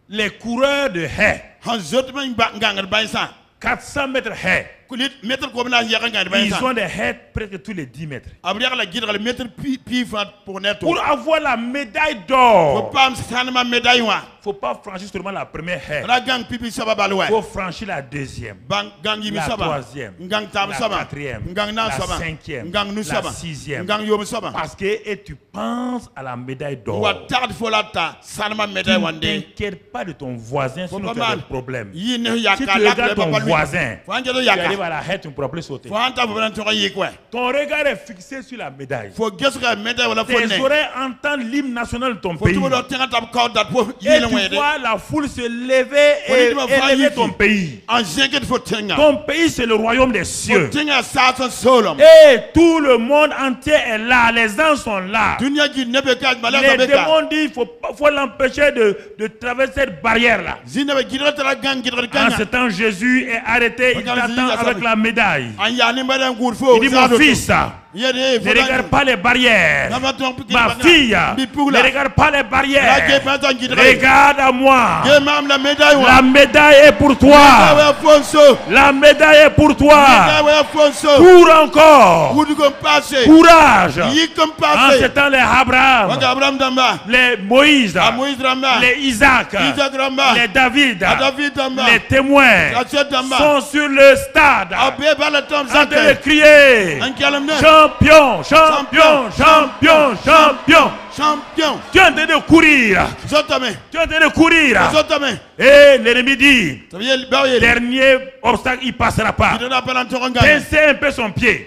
Les coureurs de haie, Han zot man ba ngangar baysa. 400 mètres haie, Kulit meter ko bna yaga ngangar ils baysa. ont des haies presque tous les 10 mètres. Abriya la gidro meter pi fa pour neto. Pour avoir la médaille Ko d'or, pam sanama médaille wa. il ne faut pas franchir seulement la première haie. Ra gang pipi saba balwa. Il faut franchir la deuxième, Bang gang yimi la saba. troisième, Ngang tam la saba. quatrième, Ngang na la saba. cinquième, Ngang nu la saba. sixième. Ngang yom saba. Parce que et tu penses à la médaille d'or. Wa tard folata sanama Tu médaille ne wande. t'inquiète pas de ton voisin si tu as man. des problèmes. Yi ne Si yaka tu la regardes ton voisin, Fo anje do tu arrives yaka. à la haie, tu ne pourras plus sauter. Fo anta bo nan to yi kwa. Ton regard est fixé sur la médaille. Fo gesra médaille wala fo Tes ne. oreilles entendent l'hymne national de ton Fo pays. tubo do tenga tab kaw dat po Et yele tu wede. vois la foule se lever et élever ton pays. En zinket fo tenga. Ton pays, c'est le royaume des Fo cieux. tenga sa son solom. Et tout le monde entier est là. Les anges sont là. Dunia gi nebe ka Les malaka beka. démons disent qu'il faut l'empêcher de traverser cette barrière-là. Zinebe gidra tara gang gidra En kanga. ce temps, Jésus est arrêté. Il t'attend avec la médaille. An ya ni madan gur fo. Il dit, mon fils, Yede ne regarde pas les barrières. Nama ton piki Ma banga. fille, Bi ne pugla. regarde pas les La ke barrières. patan gidra. Regarde à moi. Ge mam la médaille wa. La médaille est pour toi. Wa fonso. La médaille est pour toi. Wa fonso. Cours encore. Wudu kom passe. Courage. Yi kom En passe. ce temps, les Abraham, Wanga Abraham damba. les Moïse, A Moïse damba. les Isaac, Isaac damba. les David, A David damba. les témoins A Seth damba. sont sur le stade A be bala tom en train de zakay. crier. An kalam ne. Jean Champion, champion, champion, champion. Champion. Tu es en train de courir. Zotame. Tu es en train de courir. Zotame. Et l'ennemi dit, Dernier. dernier obstacle, il ne passera pas. Pincez un peu son pied.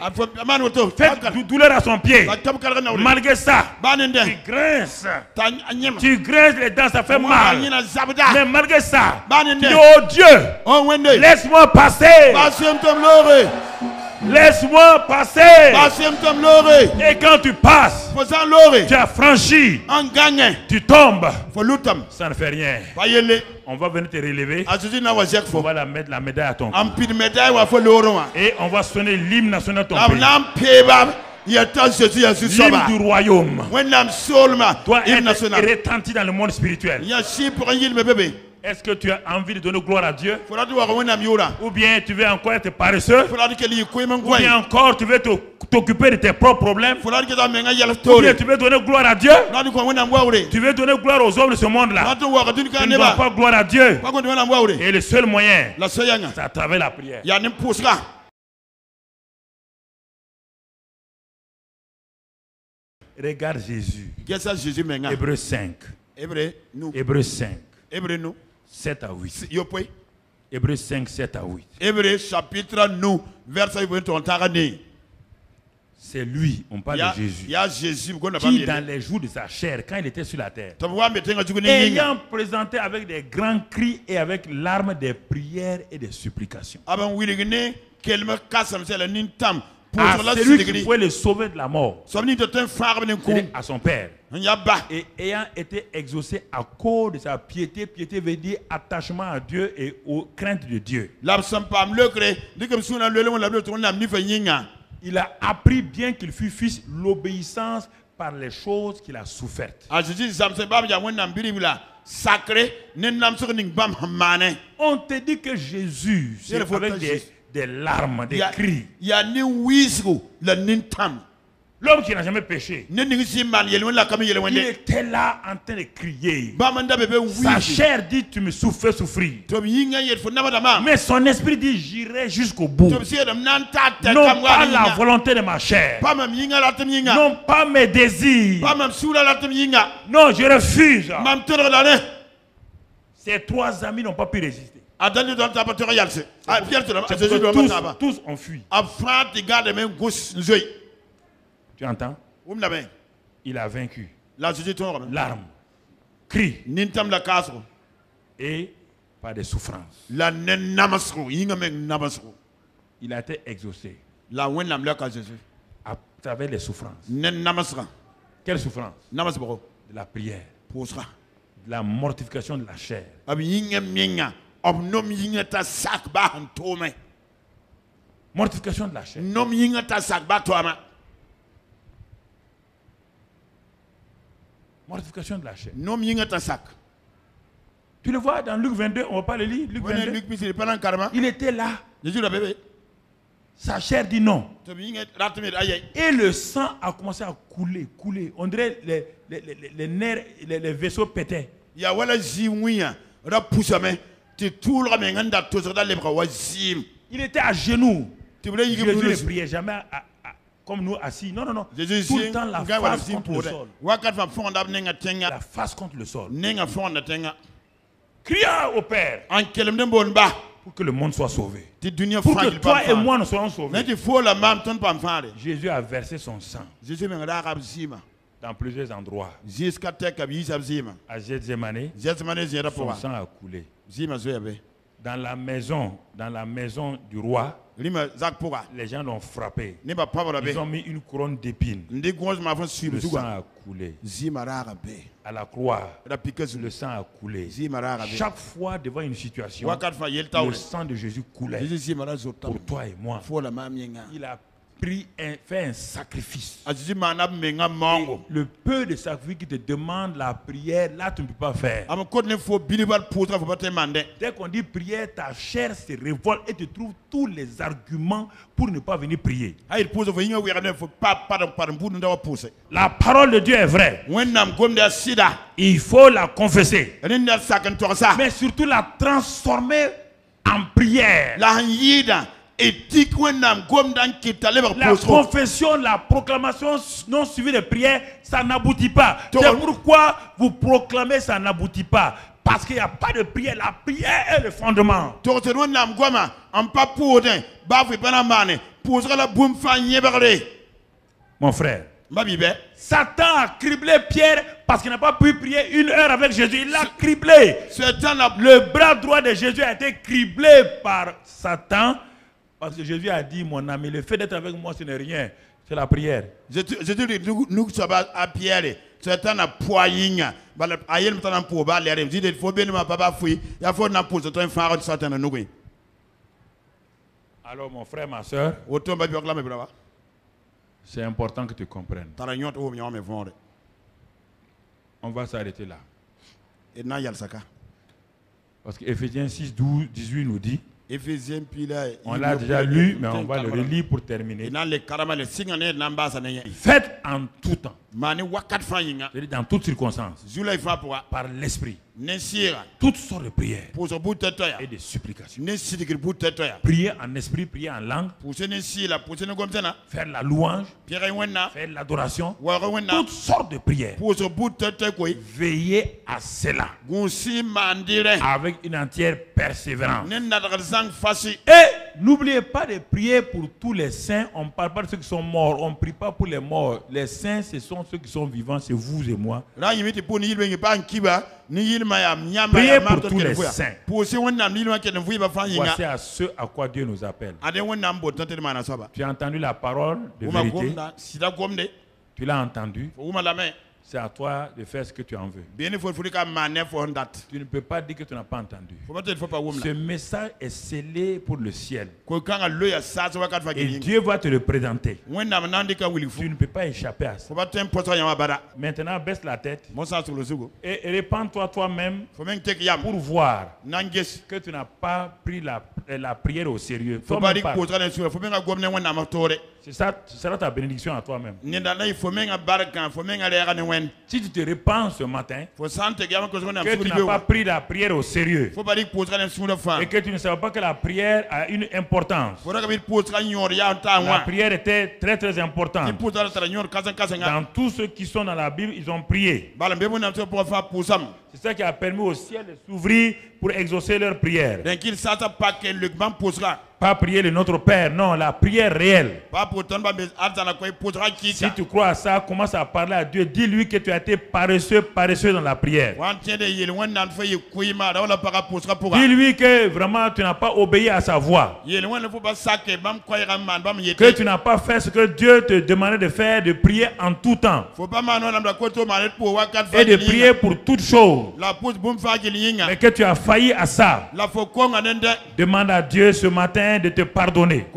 Faites douleur à son pied. Malgré ça, tu grinces. Tu grinces les dents, ça fait mal. Mais malgré ça, tu dis, oh Dieu, laisse-moi passer. Laisse-moi passer. Et quand tu passes, tu as franchi, tu tombes, ça ne fait rien. On va venir te relever. On va la mettre la médaille à ton cou. Et on va sonner l'hymne national de ton pays. L'hymne du royaume doit être retenti dans le monde spirituel. Est-ce que tu as envie de donner gloire à Dieu? Ou bien tu veux encore être paresseux? Ou bien encore tu veux t'occuper de tes propres problèmes? Ou bien tu veux donner gloire à Dieu? Tu veux donner gloire aux hommes de ce monde-là? Tu ne dois pas gloire à Dieu. Et le seul moyen, c'est à travers la prière. Regarde Jésus. Hébreux 5. Hébreux 5. 7 à 8. Hébreux 5, 7 à 8. Hébreux chapitre 9, verset 8. C'est lui, on parle de Jésus, qui dans les jours de sa chair, quand il était sur la terre, ayant présenté avec des grands cris et avec larmes des prières et des supplications, à celui qui pouvait le sauver de la mort, à son Père, et ayant été exaucé à cause de sa piété. Piété veut dire attachement à Dieu et aux craintes de Dieu. Il a appris, bien qu'il fût fils, l'obéissance par les choses qu'il a souffertes. On te dit que Jésus, c'est avec des larmes, des cris. L'homme qui n'a jamais péché, il était là en train de crier. Sa chair dit, tu me fais souffrir. Mais son esprit dit, j'irai jusqu'au bout. Non pas la volonté de ma chair, non pas mes désirs. Non, je refuse. Ses trois amis n'ont pas pu résister. Tous ont fui. Tu entends? Il a vaincu. Larmes, cris et par des souffrances. Il a été exaucé à travers les souffrances. Quelle souffrance? De la prière, de la mortification de la chair. Mortification de la chair. Mortification de la chair. Tu le vois dans Luc 22, on va pas le lire. Luc 22. Il était là. Sa chair dit non. Et le sang a commencé à couler. On dirait les nerfs, les vaisseaux pétaient. Il était à genoux. Jésus ne priait jamais comme nous assis. Non. Tout le temps la face contre le sol. La face contre le sol. Criant au Père pour que le monde soit sauvé. Pour que toi et moi nous soyons sauvés. Jésus a versé son sang dans plusieurs endroits. À Gethsémanie, son sang a coulé. Dans la maison du roi, les gens l'ont frappé. Ils ont mis une couronne d'épines. Le sang a coulé. À la croix, le sang a coulé. Chaque fois devant une situation, le sang de Jésus coulait. Pour toi et moi, il a fait un sacrifice. Le peu de sacrifice qui te demande la prière, là tu ne peux pas faire. Dès qu'on dit prière, ta chair se révolte et tu trouves tous les arguments pour ne pas venir prier. La parole de Dieu est vraie. Il faut la confesser. Mais surtout la transformer en prière. La confession, la proclamation non suivie de prière, ça n'aboutit pas. C'est pourquoi vous proclamez, ça n'aboutit pas. Parce qu'il n'y a pas de prière. La prière est le fondement. Mon frère, Satan a criblé Pierre parce qu'il n'a pas pu prier 1 heure avec Jésus. Il l'a criblé. Le bras droit de Jésus a été criblé par Satan. Parce que Jésus a dit, mon ami, le fait d'être avec moi, ce n'est rien. C'est la prière. Jésus dit, nous sommes à Pierre. Satan a poigné. Alors, mon frère, ma soeur, c'est important que tu comprennes. On va s'arrêter là. Parce que Éphésiens 6, 12, 18 nous dit, on l'a déjà lu, mais on va le relire pour terminer. Faites en tout temps, c'est-à-dire dans toutes circonstances, par l'esprit, toutes sortes de prières et de supplications. Prier en esprit, prier en langue, faire la louange, faire l'adoration, toutes sortes de prières. Veillez à cela avec une entière persévérance. Et n'oubliez pas de prier pour tous les saints. On ne parle pas de ceux qui sont morts, on ne prie pas pour les morts. Les saints, ce sont ceux qui sont vivants, c'est vous et moi. Priez pour tous les saints. Voici à ceux à quoi Dieu nous appelle. Tu as entendu la parole de vérité. Tu l'as entendu. C'est à toi de faire ce que tu en veux. Tu ne peux pas dire que tu n'as pas entendu. Ce message est scellé pour le ciel. Et Dieu va te le présenter. Tu ne peux pas échapper à ça. Maintenant, baisse la tête et répands-toi toi-même pour voir que tu n'as pas pris la prière au sérieux. C'est ça, ce sera ta bénédiction à toi-même. Si tu te répands ce matin, que tu n'as pas pris la prière au sérieux, et que tu ne savais pas que la prière a une importance. La prière était très très importante. Dans tous ceux qui sont dans la Bible, ils ont prié. C'est ça qui a permis au ciel de s'ouvrir pour exaucer leurs prières. Pas prier le Notre Père, non, la prière réelle. Si tu crois à ça, commence à parler à Dieu. Dis-lui que tu as été paresseux dans la prière. Dis-lui que vraiment tu n'as pas obéi à sa voix. Que tu n'as pas fait ce que Dieu te demandait de faire, de prier en tout temps. Et de prier pour toutes choses. Mais que tu as failli à ça. Demande à Dieu ce matin de te pardonner.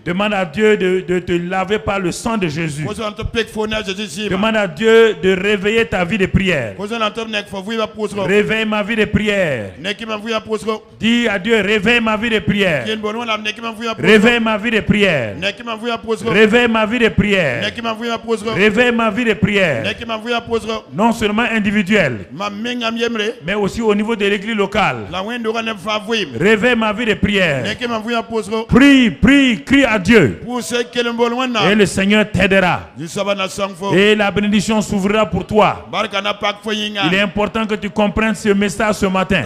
Demande à Dieu de te laver par le sang de Jésus. Demande à Dieu de réveiller ta vie de prière. Réveille ma vie de prière. Dis à Dieu, réveille ma vie de prière. Réveille ma vie de prière. Réveille ma vie de prière. Réveille ma vie de prière. Non seulement individuelle, mais aussi au niveau de l'église locale. Réveille ma vie de prière. Prie, crie à Dieu. Et le Seigneur t'aidera. Et la bénédiction s'ouvrira pour toi. Il est important que tu comprennes ce message ce matin. Et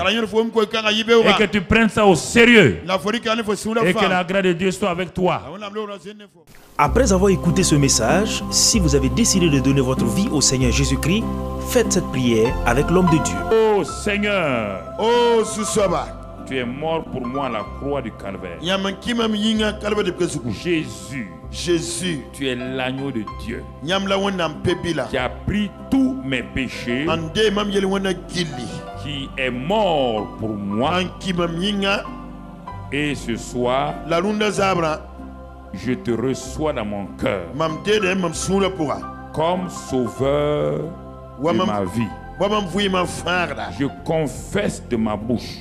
que tu prennes ça au sérieux. Et que la grâce de Dieu soit avec toi. Après avoir écouté ce message, si vous avez décidé de donner votre vie au Seigneur Jésus-Christ, faites cette prière avec l'homme de Dieu. Oh Seigneur, tu es mort pour moi à la croix du Calvaire. Jésus, tu es l'agneau de Dieu qui a pris tous mes péchés, qui est mort pour moi. Et ce soir, je te reçois dans mon cœur comme sauveur de ma vie. Je confesse de ma bouche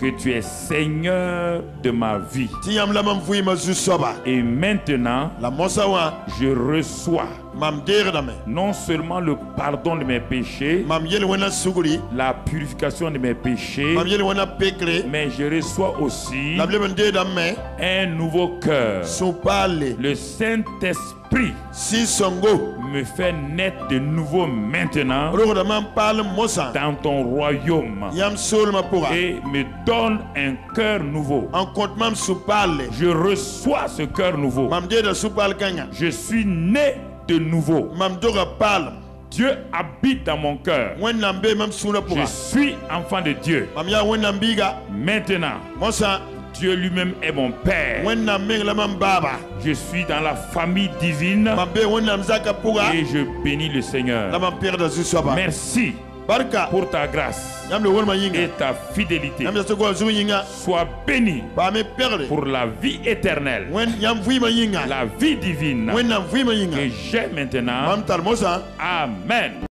que tu es Seigneur de ma vie. ti yam la mam vui ma zu soba Et maintenant, la mosa wa je reçois mam der dame non seulement le pardon de mes péchés, mam yel wona suguri la purification de mes péchés, mam yel wona pekre mais je reçois aussi la blem de dame un nouveau cœur. so pale Le Saint-Esprit si songo me fait naître de nouveau maintenant ro da mam pale mosa dans ton royaume yam sol ma pora et me donne un cœur nouveau. en compte mam su pale Je reçois ce cœur nouveau. mam de da su pale kanga Je suis né de nouveau. mam doga pale Dieu habite dans mon cœur. wonna be mam suna Je pora suis enfant de Dieu. mam ya wonna biga Maintenant, mosa Dieu lui-même est mon Père. wonna meng la mam baba Je suis dans la famille divine mam be wonna mzaka pora et je bénis le la Seigneur. mam père da zu soba Merci barka pour ta grâce yam le wona et yinga ta fidélité. yam da so go zu yinga Sois béni ba me perde pour la vie éternelle, wen yam vui ma yinga la vie divine wonna vui ma yinga que j'ai maintenant. mam tar mosa Amen.